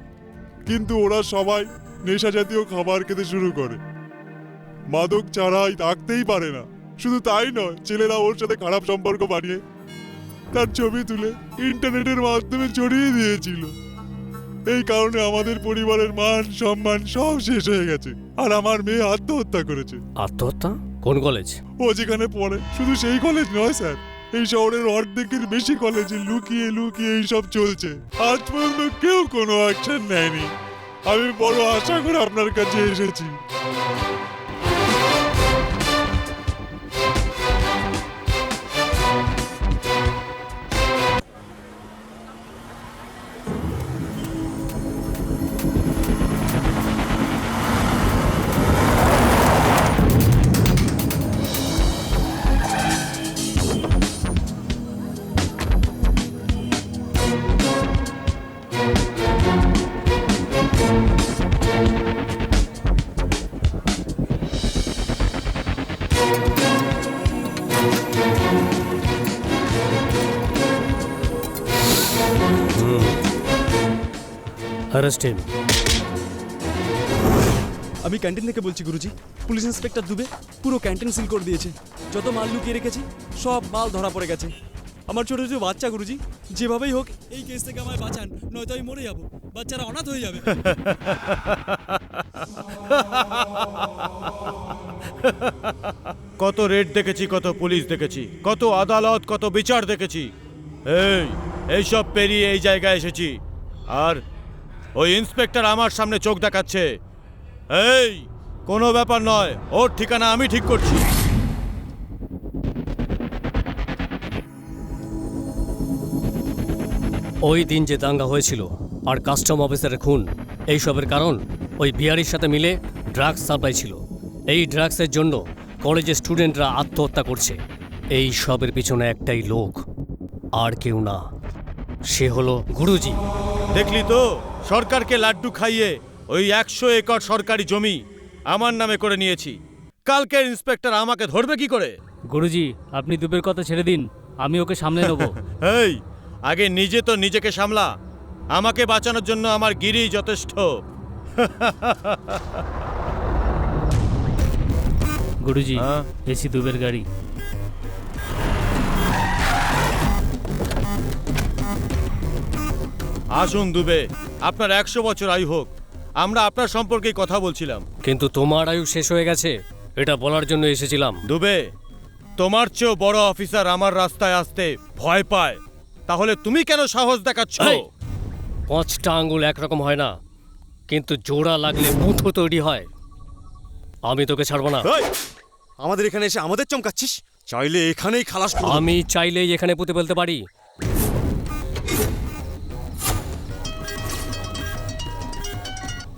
কিন্তু ওরা সবাই নেশা জাতীয় খাবার খেতে শুরু করে। মাদক ছাড়াই থাকতেই পারে না। শুধু তাই নয়, ছেলেরা ওর সাথে খারাপ সম্পর্ক বানিয়ে তার ছবি তুলে ইন্টারনেটের মাধ্যমে ছড়িয়ে দিয়েছিল। এই কারণে আমাদের পরিবারের মান সম্মান সব শেষ হয়ে গেছে, আর আমার মেয়ে আত্মহত্যা করেছে। আত্মহত্যা? কোন কলেজ? ও যেখানে পড়ে শুধু সেই কলেজ নয় স্যার, এই শহরের অর্ধেকের বেশি কলেজে লুকিয়ে লুকিয়ে এইসব চলছে। আজ পর্যন্ত কেউ কোনো অ্যাকশন নেয়নি। আমি বড় আশা করে আপনার কাছে এসেছি। Arrest him. আমি ক্যান্টিন থেকে বলছি গুরুজি। পুলিশ ইন্সপেক্টর দুবে পুরো ক্যান্টিন সিল করে দিয়েছে। যত মাল লুকিয়ে রেখেছি সব মাল ধরা পড়ে গেছে। আমার ছোট ছোট বাচ্চা গুরুজি, যেভাবেই হোক এই কেস থেকে আমায় বাঁচান, নয়তো আমি মরে যাব। বাচ্চারা অনাথ হয়ে যাবে। কত রেড দেখেছি, কত পুলিশ দেখেছি, কত আদালত, কত বিচার দেখেছি। এইসব পেরিয়ে এই জায়গায় এসেছি, আর ওই ইন্সপেক্টর আমার সামনে চোখ দেখাচ্ছে। এই কোনো ব্যাপার নয়, ওর ঠিকানা আমি ঠিক করছি। ওই দিন যে দাঙ্গা হয়েছিল আর কাস্টম অফিসারের খুন, এইসবের কারণ ওই বিহারির সাথে মিলে ড্রাগস সাপ্লাই ছিল। এই ড্রাগসের জন্য কলেজের স্টুডেন্টরা আত্মহত্যা করছে। এই সবের পিছনে একটাই লোক, আর কেউ না, সে হলো গুরুজি। দেখলি তো, সরকারকে লাড্ডু খাইয়ে ওই 100 একর সরকারি জমি আমার নামে করে নিয়েছি। কালকের ইন্সপেক্টর আমাকে ধরবে কি করে? গুরুজি, আপনি দুবের কথা ছেড়ে দিন, আমি ওকে সামলে নেব। এই আগে নিজে তো নিজেকে সামলা। আমাকে বাঁচানোর জন্য আমার গিরি যথেষ্ট। গুরুজি, এসি দুবের গাড়ি। আসুন দুবে, আপনার 100 বছর আয়ু হোক। আমরা আপনার সম্পর্কেই কথা বলছিলাম। কিন্তু তোমার আয়ু শেষ হয়ে গেছে, এটা বলার জন্য এসেছিলাম। দুবে, তোমার চেয়েও বড় অফিসার আমার রাস্তায় আসতে ভয় পায়, তাহলে তুমি কেন সাহস দেখাচ্ছ? 5টা আঙ্গুল একরকম হয় না, কিন্তু জোড়া লাগলে মুঠো তৈরি হয়। আমি তোকে ছাড়বো না। আমাদের এখানে এসে আমাদের চমকাচ্ছিস? চাইলে এখানেই খালাস করব। আমি চাইলেই এখানে পুঁতে ফেলতে পারি।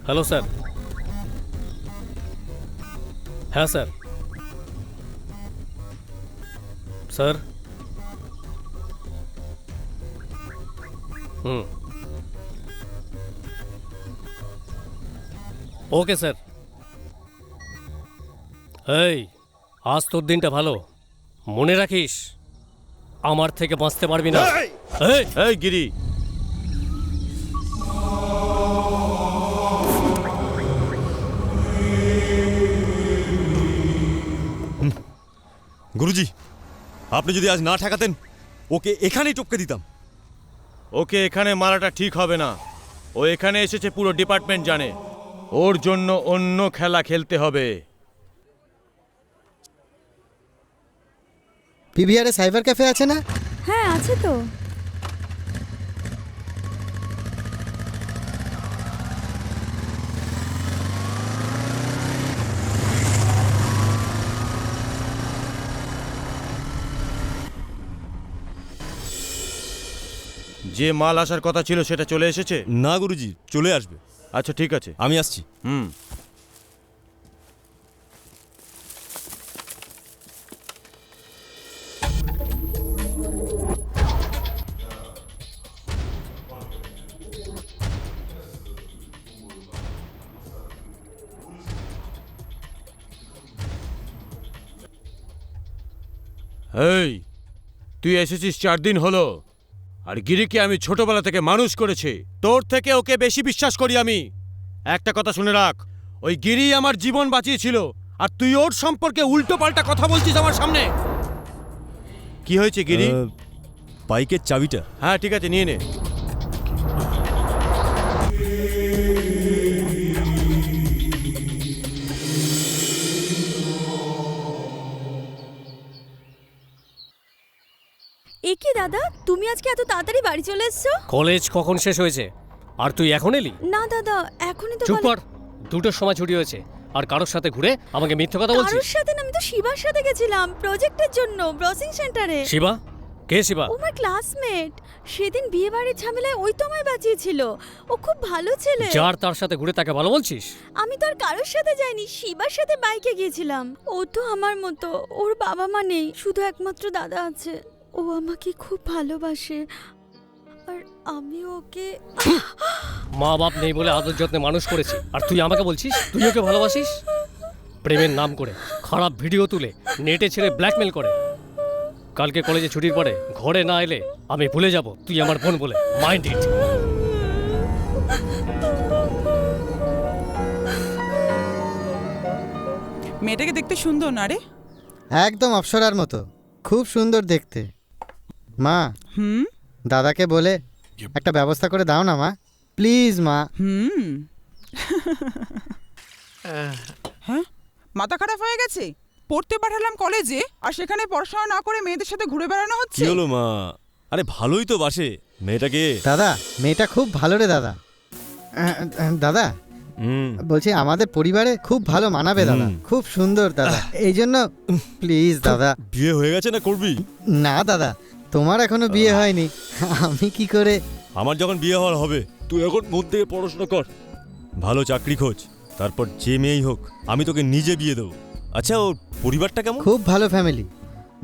Hello sir. হ্যাঁ স্যার। স্যার। Okay sir. এই, আজ তোর দিনটা ভালো, মনে রাখিস আমার থেকে বাঁচতে পারবি না। এই গিরি, গুরুজি, আপনি যদি আজ না ঠেকাতেন ওকে এখানেই টপকে দিতাম। ওকে এখানে মারাটা ঠিক হবে না। ও এখানে এসেছে পুরো ডিপার্টমেন্ট জানে। ওর জন্য অন্য খেলা খেলতে হবে। পিভিআরে সাইবার ক্যাফে আছে না? হ্যাঁ আছে তো। যে মাল আসার কথা ছিল সেটা চলে এসেছে? না গুরুজি, চলে আসবে। আচ্ছা ঠিক আছে, আমি আসছি। এই তুই এসেছিস 4 দিন হলো, আর গিরিকে আমি ছোটবেলা থেকে মানুষ করেছি। তোর থেকে ওকে বেশি বিশ্বাস করি আমি। একটা কথা শুনে রাখ, ওই গিরি আমার জীবন বাঁচিয়েছিল, আর তুই ওর সম্পর্কে উল্টো পাল্টা কথা বলছিস আমার সামনে। কি হয়েছে গিরি? বাইকের চাবিটা। হ্যাঁ ঠিক আছে, নিয়ে নে। এ কি দাদা, তুমি আজকে এত তাড়াতাড়ি বাড়ি চলে এসছো? কলেজ কখন শেষ হয়েছে আর তুই এখন এলি? না দাদা, এখনই তো চুপ কর, 2টোর সময় ছুটি হয়েছে আর কারোর সাথে ঘুরে আমাকে মিথ্যে কথা বলছিস? কারোর সাথে না, আমি তো শিবার সাথে গেছিলাম প্রজেক্টের জন্য ব্রাউজিং সেন্টারে। শিবা? কে শিবা? ও মাই ক্লাসমেট। সেদিন বিয়ে বাড়ির ঝামেলায় ওই তো আমায় বাঁচিয়েছিল। ও খুব ভালো ছেলে। যার তার সাথে ঘুরে তাকে ভালো বলছিস? আমি তো আর কারোর সাথে যাইনি, শিবার সাথে বাইকে গিয়েছিলাম। ও তো আমার মতো, ওর বাবা মা নেই, শুধু একমাত্র দাদা আছে। ও আমাকে খুব ভালোবাসে, আর আমি ওকে মা বাপ নেই বলে আদর যত্নে মানুষ করেছি, আর তুই আমাকে বলছিস তুই ওকে ভালোবাসিস? প্রেমের নাম করে খারাপ ভিডিও তুলে নেটে ছেড়ে ব্ল্যাকমেল করে। কালকে কলেজে ছুটির পরে ঘরে না এলে আমি ভুলে যাব তুই আমার বোন বলে। Mind it. মেয়েটাকে দেখতে সুন্দর না রে? একদম অপ্সরার মতো, খুব সুন্দর দেখতে। মা, দাদাকে বলে একটা ব্যবস্থা করে দাও না মা, প্লিজ মা। হ্যাঁ, মাথা খারাপ হয়ে গেছে? পড়তে পাঠালাম কলেজে, আর সেখানে পড়াশোনা না করে মেয়েদের সাথে ঘুরে বেড়ানো হচ্ছে। কি হলো মা? আরে ভালোই তো বাসে মেয়েটাকে। দাদা, মেয়েটা খুব ভালো রে দাদা। দাদা বলছি আমাদের পরিবারে খুব ভালো মানাবে দাদা, খুব সুন্দর দাদা, এই জন্য প্লিজ দাদা। বিয়ে হয়ে গেছে না করবি? না দাদা, তোমার এখনো বিয়ে হয়নি, আমি কি করে? আমার যখন বিয়ে হওয়ার হবে, তুই এখন মন থেকে পড়াশোনা কর, ভালো চাকরি খোঁজ, তারপর যে মেয়েই হোক আমি তোকে নিজে বিয়ে দেবো। আচ্ছা, ওর পরিবারটা কেমন? খুব ভালো ফ্যামিলি,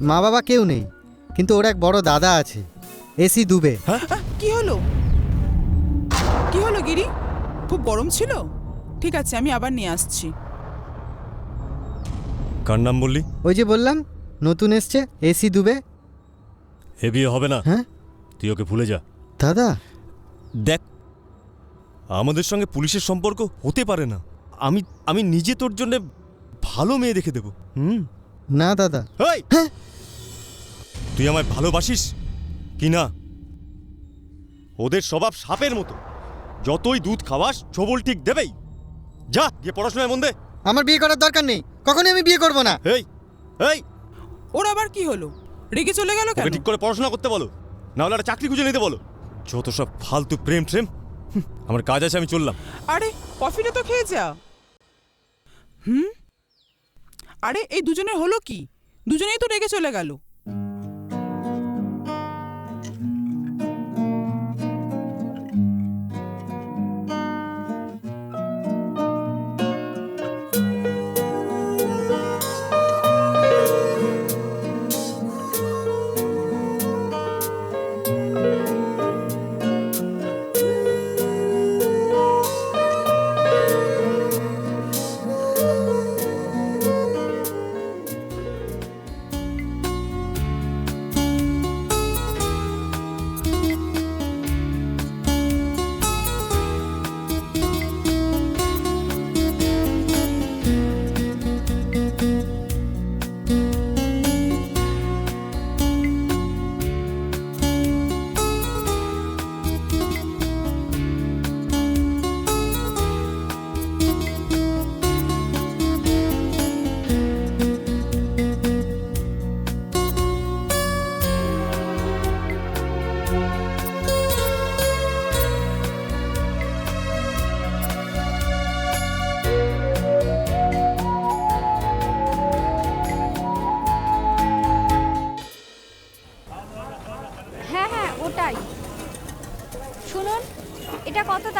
মা বাবা কেউ নেই, কিন্তু ওর এক বড় দাদা আছে, এসি দুবে। কি হলো? কি হলো গিরি? খুব গরম ছিল? ঠিক আছে, আমি আবার নিয়ে আসছি। কার নাম বললি? ওই যে বললাম, নতুন এসছে, এসি দুবে। এ বিয়ে হবে না। হ্যাঁ, তুই ওকে ভুলে যা। দাদা দেখ, আমাদের সঙ্গে পুলিশের সম্পর্ক হতে পারে না। আমি নিজে তোর জন্য ভালো মেয়ে দেখে দেব। না দাদা। তুই আমায় ভালোবাসিস কি না? ওদের স্বভাব সাপের মতো, যতই দুধ খাওয়াস ছবল ঠিক দেবেই। যা গিয়ে পড়াশোনায় মন দে। আমার বিয়ে করার দরকার নেই, কখনোই আমি বিয়ে করব না। এই এই, ওর আবার কি হলো? রেগে চলে গেল কেন? ওকে ঠিক করে পড়াশোনা করতে বলো, না হলে একটা চাকরি খুঁজে নিতে বলো। যত সব ফালতু প্রেম ট্রেম। আমার কাজ আছে, আমি চললাম। আরে কফিটা তো খেয়ে যা। আরে এই দুজনের হলো কি? দুজনেই তো রেগে চলে গেল।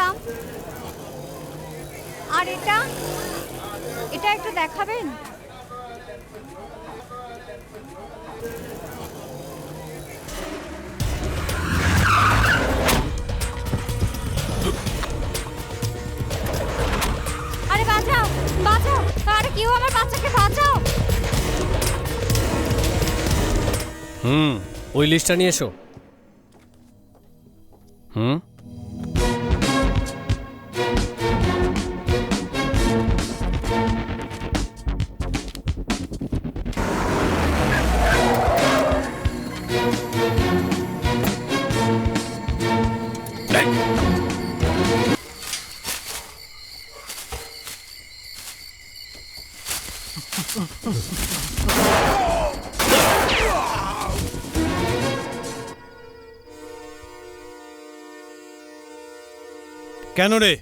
দিলাম। আর এটা এটা একটু দেখাবেন? আরে বাঁচাও বাঁচাও, আরে কেউ আমার বাচ্চাকে বাঁচাও। ওই লিস্টটা নিয়ে এসো। কেন রে?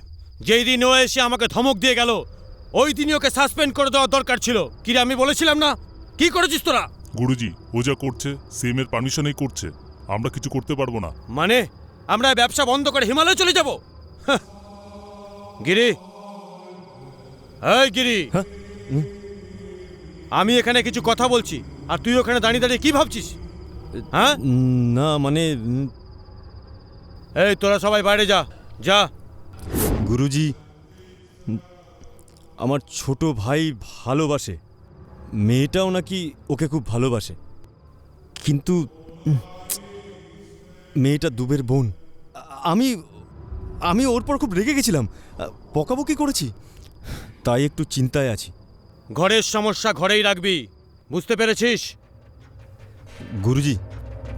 যেই দিন ও এসে আমাকে ধমক দিয়ে গেল ওই দিনই ওকে সাসপেন্ড করে দেওয়া দরকার ছিল। কি রে, আমি বলেছিলাম না? কি করেছিস তোরা? গুরুজি, ও যা করছে সিএমের পারমিশনেই করছে, আমরা কিছু করতে পারবো না। মানে আমরা ব্যবসা বন্ধ করে হিমালয় চলে যাব? গিরি, এই গিরি, আমি এখানে কিছু কথা বলছি আর তুই ওখানে দাঁড়িয়ে দাঁড়িয়ে কি ভাবছিস? হ্যাঁ না মানে এই তোরা সবাই বাইরে যা যা। গুরুজি, আমার ছোট ভাই ভালোবাসে, মেয়েটাও নাকি ওকে খুব ভালোবাসে, কিন্তু মেয়েটা দুবের বোন। আমি আমি ওর পর খুব রেগে গেছিলাম, বকাবকি করেছি, তাই একটু চিন্তায় আছি। ঘরের সমস্যা ঘরেই রাখবি, বুঝতে পেরেছিস? গুরুজি,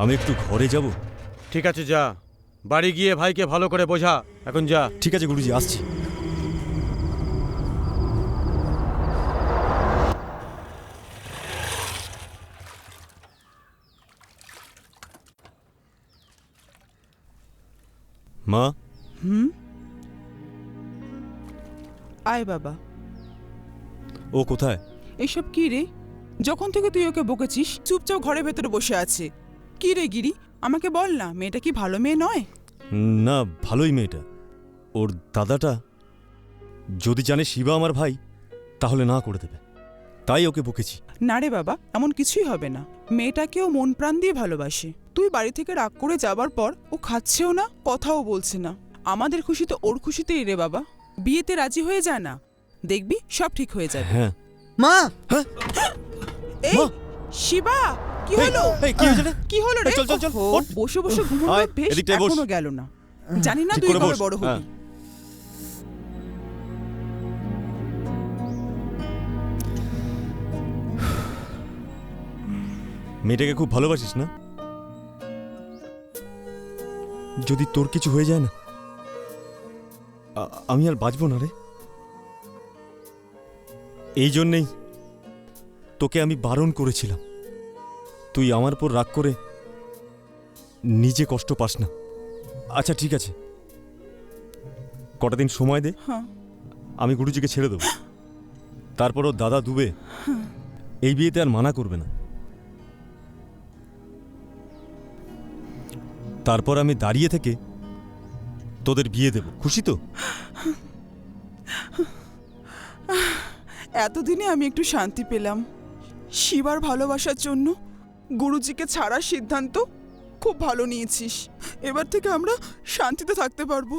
আমি একটু ঘরে যাব। ঠিক আছে যা, বাড়ি গিয়ে ভাইকে ভালো করে বোঝা। এখন যা। ঠিক আছে গুরুজি, আসছি। মা। আয় বাবা। ও কোথায়? এসব কি রে? যখন থেকে তুই ওকে বকেছিস চুপচাপ ঘরের ভেতরে বসে আছে। কি রে গিরি, আমাকে বল না, মেয়েটা কি ভালো মেয়ে নয়? না, ভালোই মেয়েটা। ওর দাদাটা যদি জানে শিবা আমার ভাই তাহলে না করে দেবে, তাই ওকে বকেছি। না রে বাবা, এমন কিছুই হবে না। মেয়েটাকেও মন প্রাণ দিয়ে ভালোবাসে। তুই বাড়ি থেকে রাগ করে যাবার পর ও খাচ্ছেও না, কথাও বলছে না। আমাদের খুশি তো ওর খুশিতেই রে বাবা। বিয়েতে রাজি হয়ে যা না, দেখবি সব ঠিক হয়ে যাবে। হ্যাঁ মা। এই শিবা, কি হলো? কি হলো রে? চল চল চল, বসে বসে ঘুমানোর অভ্যেস এখনো গেল না। জানি না তুই কবে বড় হবি। মেয়েটাকে খুব ভালোবাসিস না? যদি তোর কিছু হয়ে যায় না, আমি আর বাঁচবো না রে। এই জন্যেই তোকে আমি বারণ করেছিলাম, তুই আমার উপর রাগ করে নিজে কষ্ট পাস না। আচ্ছা ঠিক আছে, কটা দিন সময় দে, আমি গুরুজিকে ছেড়ে দেবো। তারপরও দাদা দুবে এই বিয়েতে আর মানা করবে না। তারপর আমি দাঁড়িয়ে থেকে তোদের বিয়ে দেব, খুশি তো? এতদিনে আমি একটু শান্তি পেলাম। শিবার ভালোবাসার জন্য গুরুজিকে ছাড়ার সিদ্ধান্ত খুব ভালো নিয়েছিস। এবার থেকে আমরা শান্তিতে থাকতে পারবো।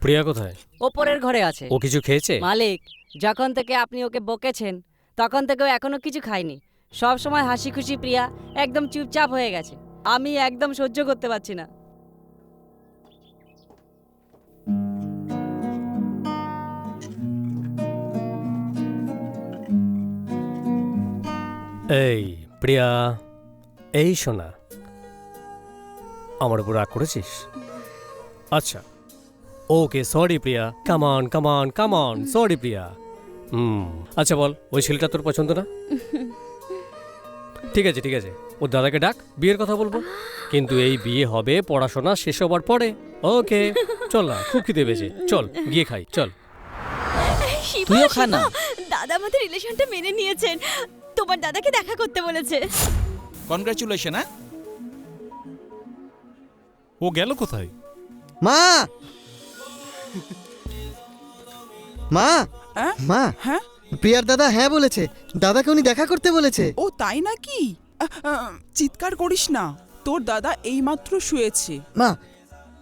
প্রিয়া কোথায়? ওপরের ঘরে আছে। ও কিছু খেয়েছে? মালিক, যখন থেকে আপনি ওকে বকেছেন তখন থেকে ও এখনো কিছু খায়নি। সব সময় হাসি খুশি প্রিয়া একদম চুপচাপ হয়ে গেছে। আমি একদম সহ্য করতে পারছি না। এই প্রিয়া, এই শোনা, আমার উপর রাগ করেছিস? আচ্ছা ওকে, সরি প্রিয়া, কামন কামন কামন, সরি প্রিয়া। আচ্ছা বল, ওই ছেলেটা তোর পছন্দ না? ঠিক আছে ঠিক আছে, ওর দাদাকে ডাক, বিয়ের কথা বলবো। কিন্তু এই বিয়ে হবে পড়াশোনা শেষ হবার পরে। ওকে চল না, খুব খিদে পেয়েছে, চল গিয়ে খাই, চল। শিবা, তুইও খা না। শিবা, দাদা আমাদের রিলেশনটা মেনে নিয়েছেন, তোমার দাদাকে দেখা করতে বলেছে। কনগ্রাচুলেশন। হ্যাঁ, ও গেল কোথায়? মা মা মা, হ্যাঁ প্রিয়ার দাদা হ্যাঁ বলেছে, দাদাকে উনি দেখা করতে বলেছে। ও তাই নাকি? চিৎকার করিস না, তোর দাদা এইমাত্র শুয়েছে। মা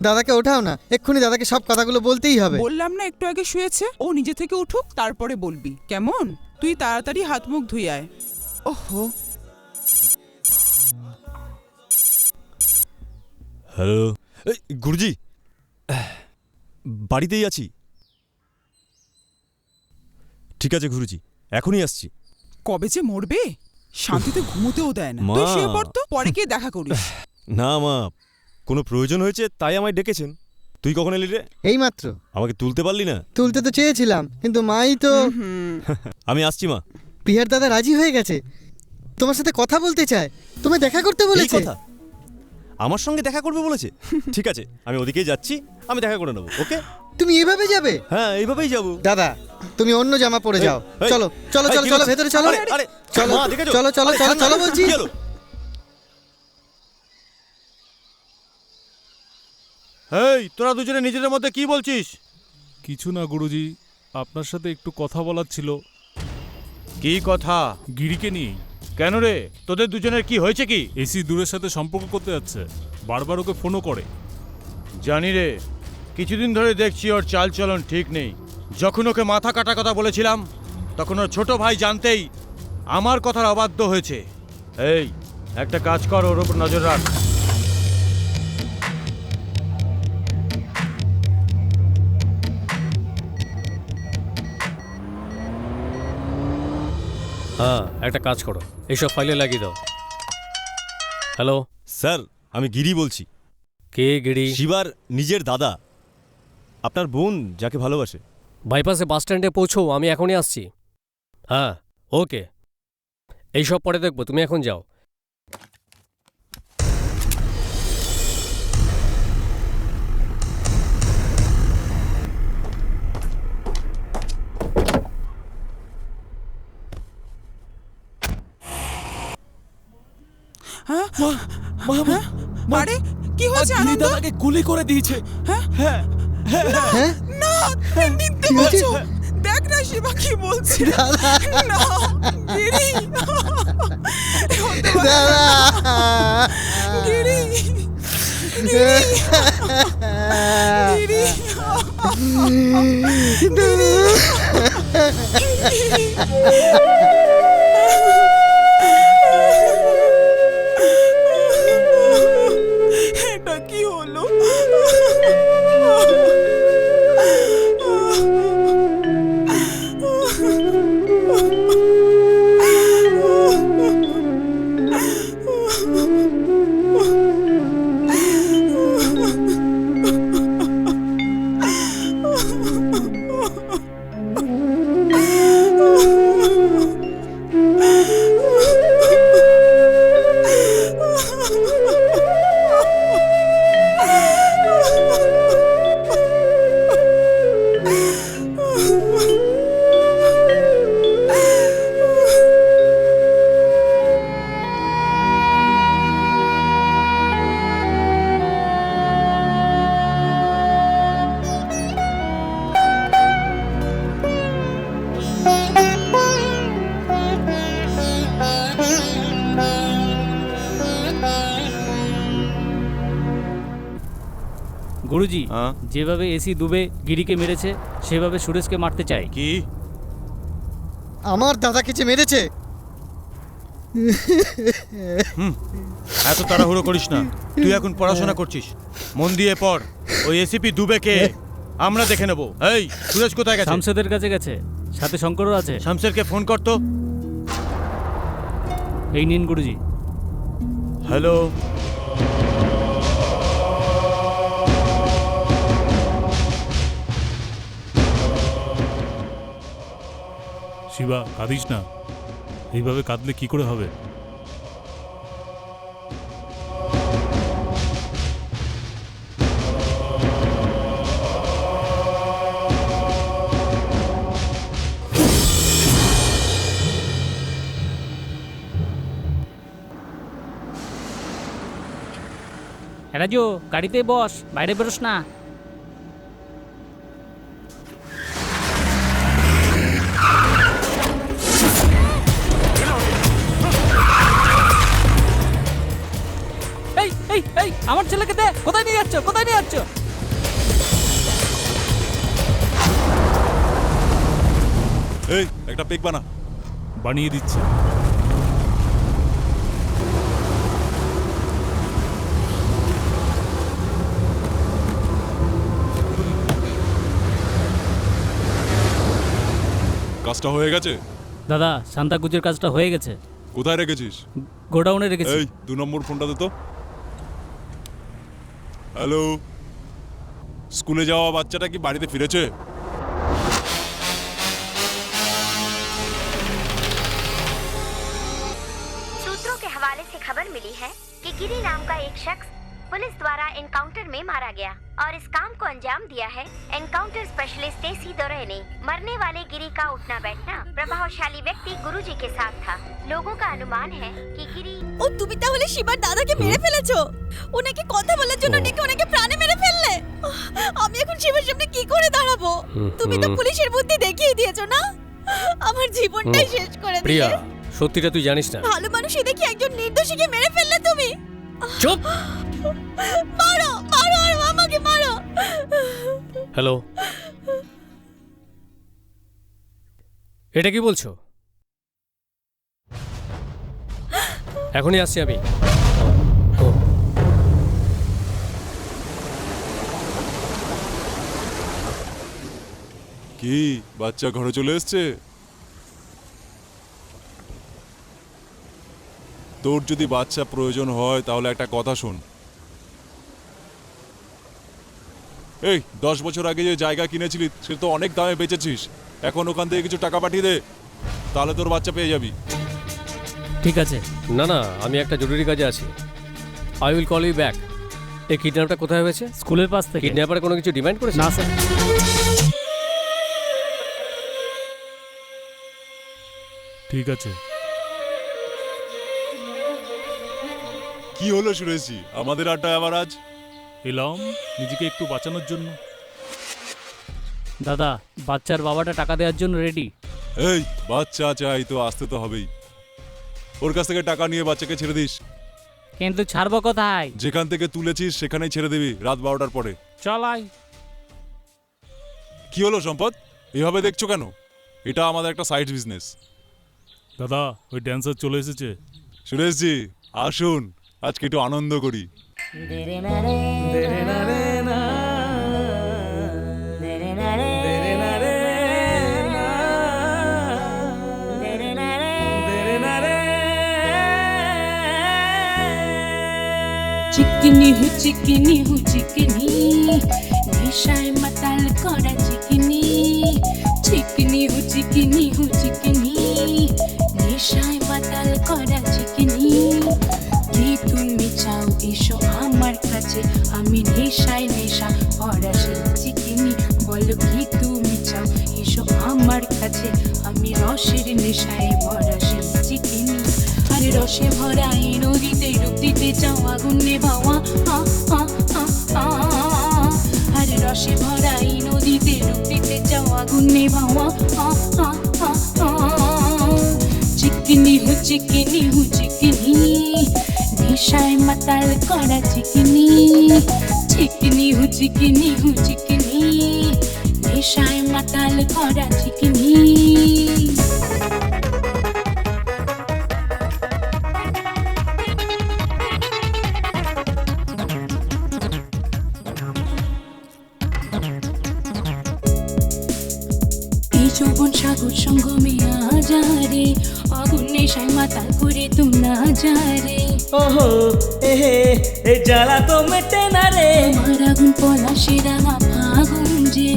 দাদাকে ওঠাও না, এক্ষুনি দাদাকে সব কথাগুলো বলতেই হবে। বললাম না একটু আগে শুয়েছে, ও নিজে থেকে উঠুক তারপরে বলবি, কেমন? তুই তাড়াতাড়ি হাত মুখ ধুয়ে আয়। ওহো, হ্যালো গুরুজি, বাড়িতেই আছি। ঠিক আছে গুরুজি, এখনই আসছি। কবে যে মরবে, শান্তিতে ঘুমোতেও দেয় না। মা। তুই শুয়ে পড় তো, পরে গিয়ে দেখা করিস। না মা, কোনো প্রয়োজন হয়েছে তাই আমায় ডেকেছেন। তুই কখন এলি রে? এইমাত্র। আমাকে তুলতে পারলি না? তুলতে তো চেয়েছিলাম, কিন্তু মাই তো। আমি আসছি মা। প্রিয়ার দাদা রাজি হয়ে গেছে, তোমার সাথে কথা বলতে চায়, তোমায় দেখা করতে বলেছে। কথা আমার সঙ্গে দেখা করবে বলেছে? ঠিক আছে, আমি ওদিকেই যাচ্ছি, আমি দেখা করে নেবো। ওকে, তুমি এভাবে যাবে? হ্যাঁ এইভাবেই যাবো। দাদা তুমি অন্য জামা পরে যাও। চলো চলো চলো চলো ভেতরে চলো। চলো চলো চলো চলো চলো বলছি। এই তোরা দুজনে নিজেদের মধ্যে কি বলছিস? কিছু না গুরুজি, আপনার সাথে একটু কথা বলার ছিল। কি কথা? গিরিকে নিয়ে। কেন রে, তোদের দুজনের কি হয়েছে? কি এসি দূরের সাথে সম্পর্ক করতে যাচ্ছে, বারবার ওকে ফোনও করে। জানি রে, কিছুদিন ধরে দেখছি ওর চাল চলন ঠিক নেই। যখন ওকে মাথা কাটা কথা বলেছিলাম, তখন ওর ছোট ভাই জানতেই আমার কথার অবাধ্য হয়েছে। এই একটা কাজ কর, ওর উপর নজর রাখ। হ্যাঁ একটা কাজ করো, এইসব ফাইলে লাগিয়ে দাও। হ্যালো স্যার, আমি গিরি বলছি। কে গিরি? শিবার নিজের দাদা, আপনার বোন যাকে ভালোবাসে। বাইপাসে বাস স্ট্যান্ডে পৌঁছো, আমি এখনই আসছি। হ্যাঁ ওকে, এইসব পরে দেখবো, তুমি এখন যাও। আরে কি হয়েছে? আনন্দ দাদাকে গুলি করে দিয়েছে। হ্যাঁ হ্যাঁ না, মিথ্যে বলছো। দেখ না শিবা কি বলছে। না গিরি, গিরি গিরি এটা কি হলো? গুরুজি, যেভাবে এসি দুবে গিরিকে মেরেছে, সেভাবে সুরেশকে মারতে চাই। কি? আমার দাদাকে যে মেরেছে? এত তাড়াহুড়ো করিস না, তুই এখন পড়াশোনা করছিস, মন দিয়ে পড়। ওই এসিপি দুবেকে আমরা দেখে নেব। এই সুরেশ কোথায় গেছে? শামসেদের কাছে গেছে, সাথে শঙ্করও আছে। শামসেরকে ফোন কর তো। এই নিন গুরুজি। হ্যালো, শিবা কাঁদিস না, এইভাবে কাঁদলে কি করে হবে? রাজু গাড়িতে বস, বাইরে বেরোস না। এই এই এই আমার ছেলেকে দে, কোথায় নিয়ে যাচ্ছ, কোথায় নিয়ে যাচ্ছ? এই একটা পেক বানা। বানিয়ে দিচ্ছি। কাজটা হয়ে গেছে? দাদা সান্তাকুজের কাজটা হয়ে গেছে। কোথায় রেখেছিস? গোডাউনে রেখেছি। এই 2 নম্বর ফোনটা দে তো। হ্যালো, স্কুলে যাওয়া বাচ্চাটা কি বাড়িতে ফিরেছে? सूत्रों के हवाले से खबर मिली है कि गिरी नाम का एक शख्स पुलिस द्वारा एनकाउंटर में मारा गया और इस काम को अंजाम दिया है एनकाउंटर स्पेशलिस्ट टेसी दोरे ने। मरने वाले गिरी का उठना बैठना प्रभावशाली व्यक्ति गुरुजी के साथ था। लोगों का अनुमान है कि गिरी ও তুমি তাহলে শিবার দাদাকে মেরে ফেলেছো? ওনাকে কথা বলার জন্য ডেকে ওনাকে প্রাণে মেরে ফেললে? আমি এখন শিবার সামনে কি করে দাঁড়াবো? তুমি তো পুলিশের বুদ্ধি দেখিয়ে দিয়েছো না? আমার জীবনটাই শেষ করে প্রিয়া, দিলে। সত্যিটা তুই জানিস না। ভালো মানুষই দেখি একজন নির্দোষীকে মেরে ফেললে তুমি। চুপ। মারো মারো আর আমাকে মারো। হ্যালো, এটা কি বলছো? এখনই আসছি আমি। কি বাচ্চা ঘরে চলে এসছে? তোর যদি বাচ্চা প্রয়োজন হয় তাহলে একটা কথা শোন। এই 10 বছর আগে যে জায়গা কিনেছিলি সে তো অনেক দামে বেচেছিস, এখন ওখান থেকে কিছু টাকা পাঠিয়ে দে, তাহলে তোর বাচ্চা পেয়ে যাবি। ঠিক আছে। না না, আমি একটা জরুরি কাজে আছি। I will call you back. এই কিডন্যাপটা কোথায় হয়েছে? স্কুলের পাশ থেকে। কিডন্যাপার কোনো কিছু ডিমান্ড করেছে? না স্যার। ঠিক আছে। কি হলো সুরেশজি, আমাদের আড্ডা আবার আজ? এলাম নিজেকে একটু বাঁচানোর জন্য। দাদা বাচ্চার বাবাটা টাকা দেওয়ার জন্য রেডি। এই বাচ্চা চাই তো আসতে তো হবেই। ওর কাছ থেকে টাকা নিয়ে বাচ্চাকে ছেড়ে দিস। কিন্তু ছাড়বো কোথায়? যেখান থেকে তুলেছিস সেখানেই ছেড়ে দিবি রাত 12টার পরে। চলাই। কি হলো সম্পদ, এভাবে দেখছো কেন? এটা আমাদের একটা সাইড বিজনেস। দাদা ওই ড্যান্সার চলে এসেছে। সুরেশজি আসুন, আজকে একটু আনন্দ করি। চিকনি হু চিকনি হু চিকনি, নেশায় মাতাল করা চিকনি। চিকনি হু চিকনি হু চিকনি, নেশায় মাতাল করা চিকনি। কি তুমি চাও এসো আমার কাছে, আমি নেশায় নেশা ভরা সেই চিকনি। বলো কি তুমি চাও এসো আমার কাছে, আমি রসের নেশায় ভরা সেই চিকনি। আরে রসে ভরা এই নদীতে ডুব দিতে চাও, আগুন নেভাওয়া আরে রসে ভরা এই নদীতে ডুব দিতে চাও, আগুন নেভাওয়া। চিকনি হু চিকনি হু চিকনি, নেশায় মাতাল করা চিকনি। চিকনি হু চিকনি হু চিকনি, নেশায় মাতাল করা চিকনি। যৌবন সাগর সঙ্গমে আজারে, আগুন নেশায় মাতাল করে তু না যারে। ওহো এহে এ জ্বালা তো মেটে না রে। আমার আগুন পলাশে রাঙা ফাগুন যে,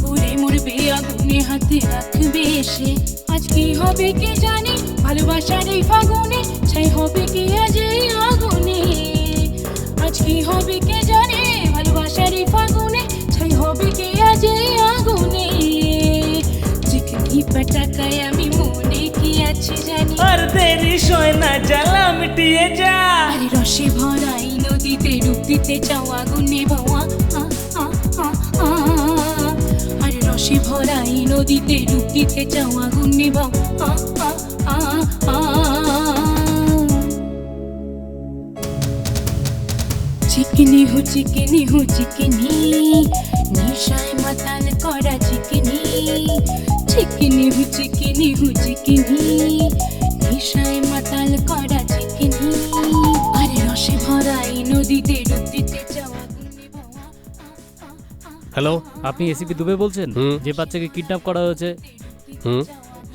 উড়ে মরবে আগুনে হাতে রাখবে সে। আজ কি হবে কে জানে, ভালোবাসার এই ফাগুনে ছাই হবে কি আজ এই আগুনে। আজ কি হবে কে জানে, ভালোবাসার এই ফাগুনে ছাই হবে কি আজ এই আগুনে। চিকনি পটাকায় আমি মনে কি আছে জানি, আর দেরি সয় না জ্বালা মিটিয়ে যা। আরে রসে ভরা এই নদীতে ডুব দিতে চাও আগুনে বাওয়া আরে রসে ভরা এই নদীতে ডুব দিতে চাও আগুনে বাওয়া চিকনি হু চিকনি হু চিকনি নিশায় মাতাল করা চিকনি চিকনি হু চিকনি হু চিকনি নিশায় মাতাল করা চিকনি আরে রসে ভরা এই নদীতে ডুব দিতে যাওয়া। হ্যালো, আপনি এসিপি দুবে বলছেন? যে বাচ্চাকে কিডন্যাপ করা হয়েছে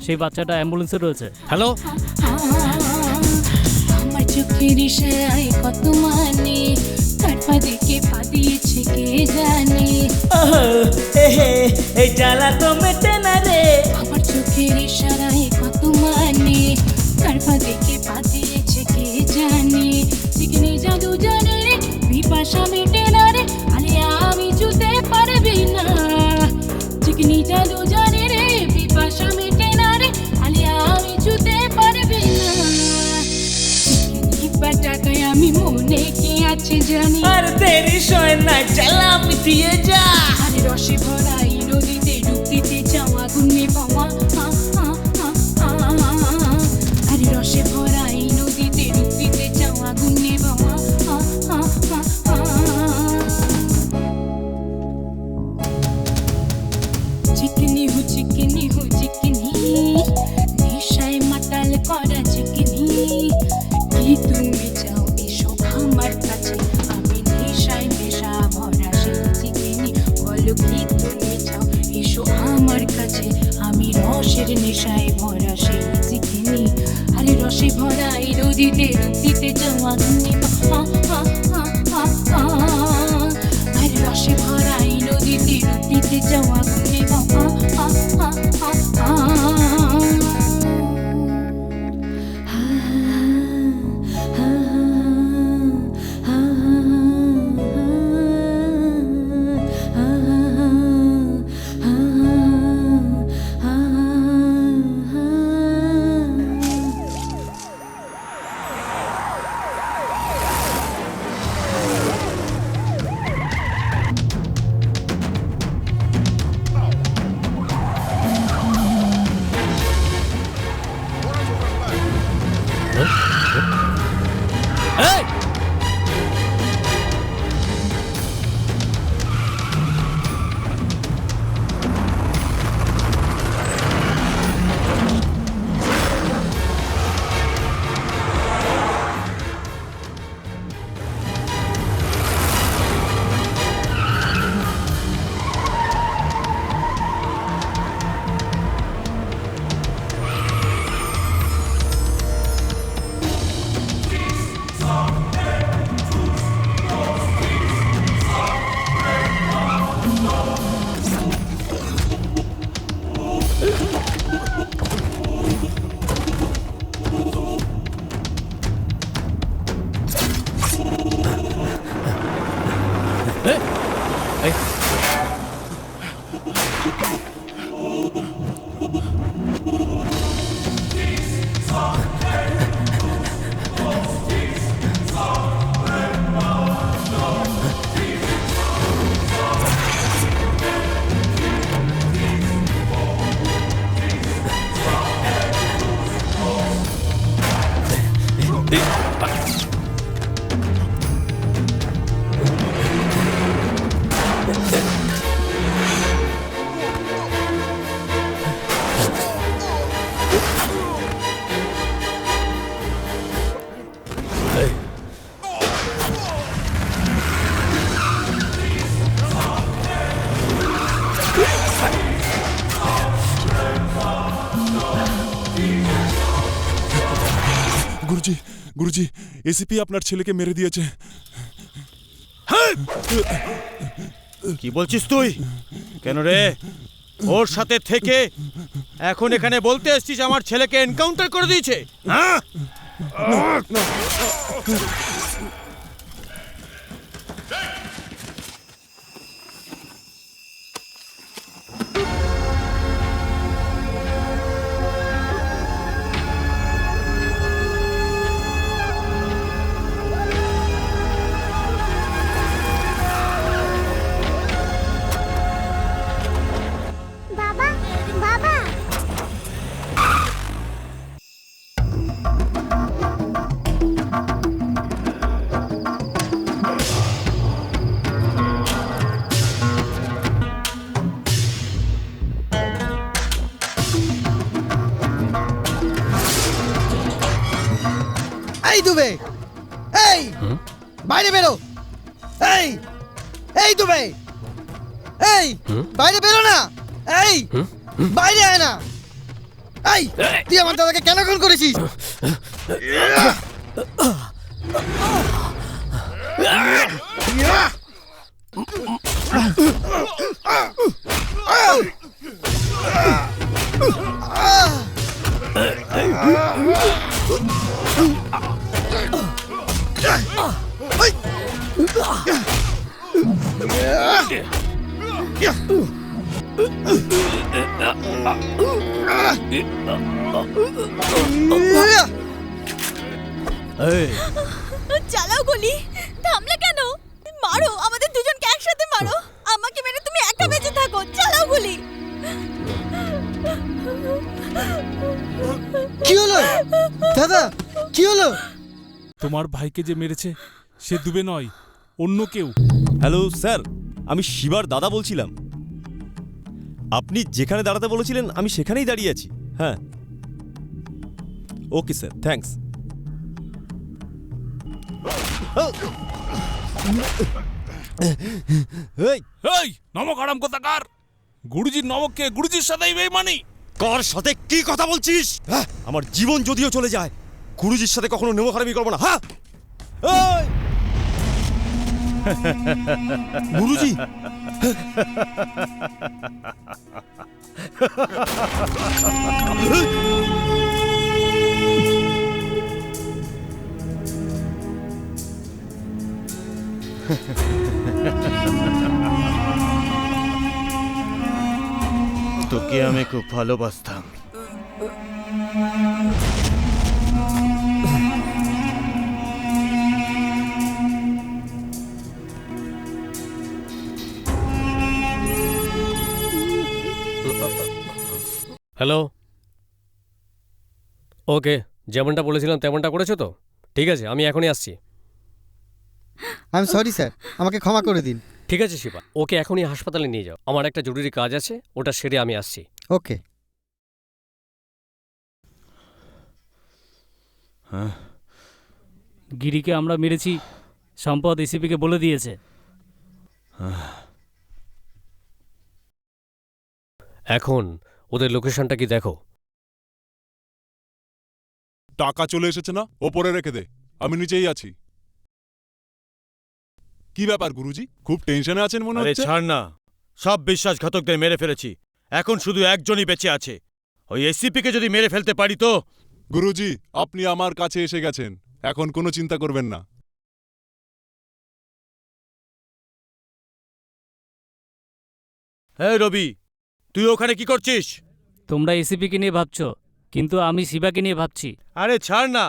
সেই বাচ্চাটা অ্যাম্বুলেন্সে রয়েছে। হ্যালো, আমার চোখের ইশারায় কত মানে কার পা দেখে পা দিয়েছে কে জানে। এই জ্বালা তো মেটে না রে। আমার চোখের ইশারায় কত মানে কার পা দেখে পা দিয়েছে কে জানে। চিকনি জাদু জানে রে পিপাসা মেটে না রে আলিয়া আমি জুতে পারবি না। চিকনি জাদু জানে রে পিপাসা মেটে না রে আলিয়া আমি জুতে পারবি না। চিকনি পাটাকায় আমি মনে কি আছে জানি। আর দেরি সয় না জ্বালা মিটিয়ে যা। আরে রসে ভরা এই নদীতে ডুব দিতে চাও আগুনে পাওয়া আরে রসে ভরা এই নদীতে ডুব দিতে চাও আগুনে পাওয়া চিকনি হু চিকনি হু চিকনি নেশায় মাতাল করা চিকনি কি তুমি চাও এসো আমার কাছে আমি নেশায় নেশা ভরা সেই চিকনি বলো কি তুমি চাও এসো আমার কাছে আমি রসের নেশায় ভরা সেই চিকনি আরে রসে ভরা এই নদীতে ডুব দিতে চাও আগুনে আরে রসে ভরা এই নদীতে ডুব দিতে চাও আগুনে গুরুজি গুরুজি এসিপি আপনার ছেলেকে মেরে দিয়েছে। কি বলছিস তুই? কেন রে? ওর সাথে থেকে এখন এখানে বলতে এসেছিস আমার ছেলেকে এনকাউন্টার করে দিয়েছে? হ্যাঁ? এই দুবে, এই বাইরে বেরো। এই এই দুবে, এই বাইরে বেরো না। এই বাইরে আয় না। এই তুই আমার দাদাকে কেন খুন করেছিস? চালাও গুলি। থামলে কেন? মারো, আমাদের দুজনকে একসাথে মারো। আমাকে মেরে তুমি একা বেঁচে থাকো। চালাও গুলি। কি হলো দাদা, কি হলো? তোমার ভাইকে যে মেরেছে সে দুবে নয়, অন্য কেউ। হ্যালো স্যার, আমি শিবার দাদা বলছিলাম। আপনি যেখানে দাঁড়াতে বলেছিলেন আমি সেখানেই দাঁড়িয়ে আছি। হ্যাঁ, ওকে স্যার, থ্যাঙ্কস। এই নমক আরাম কোথাকার! গুরুজির নমককে গুরুজির সাথেই বেইমানি। কার সাথে কি কথা বলছিস? হ্যাঁ, আমার জীবন যদিও চলে যায়, গুরুজির সাথে কখনো নেমখারামি করবো না। হ্যাঁ গুরুজি, তোকে আমি খুব ভালোবাসতাম। হ্যালো, ওকে, যেমনটা বলেছিলাম তেমনটা করেছো তো? ঠিক আছে, আমি এখনই আসছি। আই এম সরি স্যার, আমাকে ক্ষমা করে দিন। ঠিক আছে শিবা, ওকে এখনই হাসপাতালে নিয়ে যাও। আমার একটা জরুরি কাজ আছে, ওটা সেরে আমি আসছি। ওকে। গিরিকে আমরা মেরেছি, সম্পদ এসিপিকে বলে দিয়েছে। এখন ওদের লোকেশনটা কি দেখো। টাকা চলে এসেছে না, ওপরে রেখে দে, আমি নিচেই আছি। কি ব্যাপার গুরুজি, খুব টেনশনে আছেন মনে আরে হচ্ছে? ছাড় না, সব বিশ্বাসঘাতকদের মেরে ফেলেছি, এখন শুধু একজনই বেঁচে আছে। ওই এসিপিকে যদি মেরে ফেলতে পারি তো। গুরুজি, আপনি আমার কাছে এসে গেছেন, এখন কোনো চিন্তা করবেন না। হ্যাঁ রবি, তুই ওখানে কি করছিস? তোমরা এসিপিকে নিয়ে ভাবছো, কিন্তু আমি শিবাকে নিয়ে ভাবছি। আরে ছাড় না,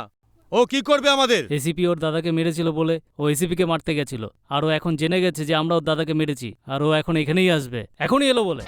ও কি করবে আমাদের? এসিপি ওর দাদাকে মেরেছিল বলে ও এসিপিকে মারতে গেছিল, আর ও এখন জেনে গেছে যে আমরা ওর দাদাকে মেরেছি, আর ও এখন এখানেই আসবে, এখনই এলো বলে।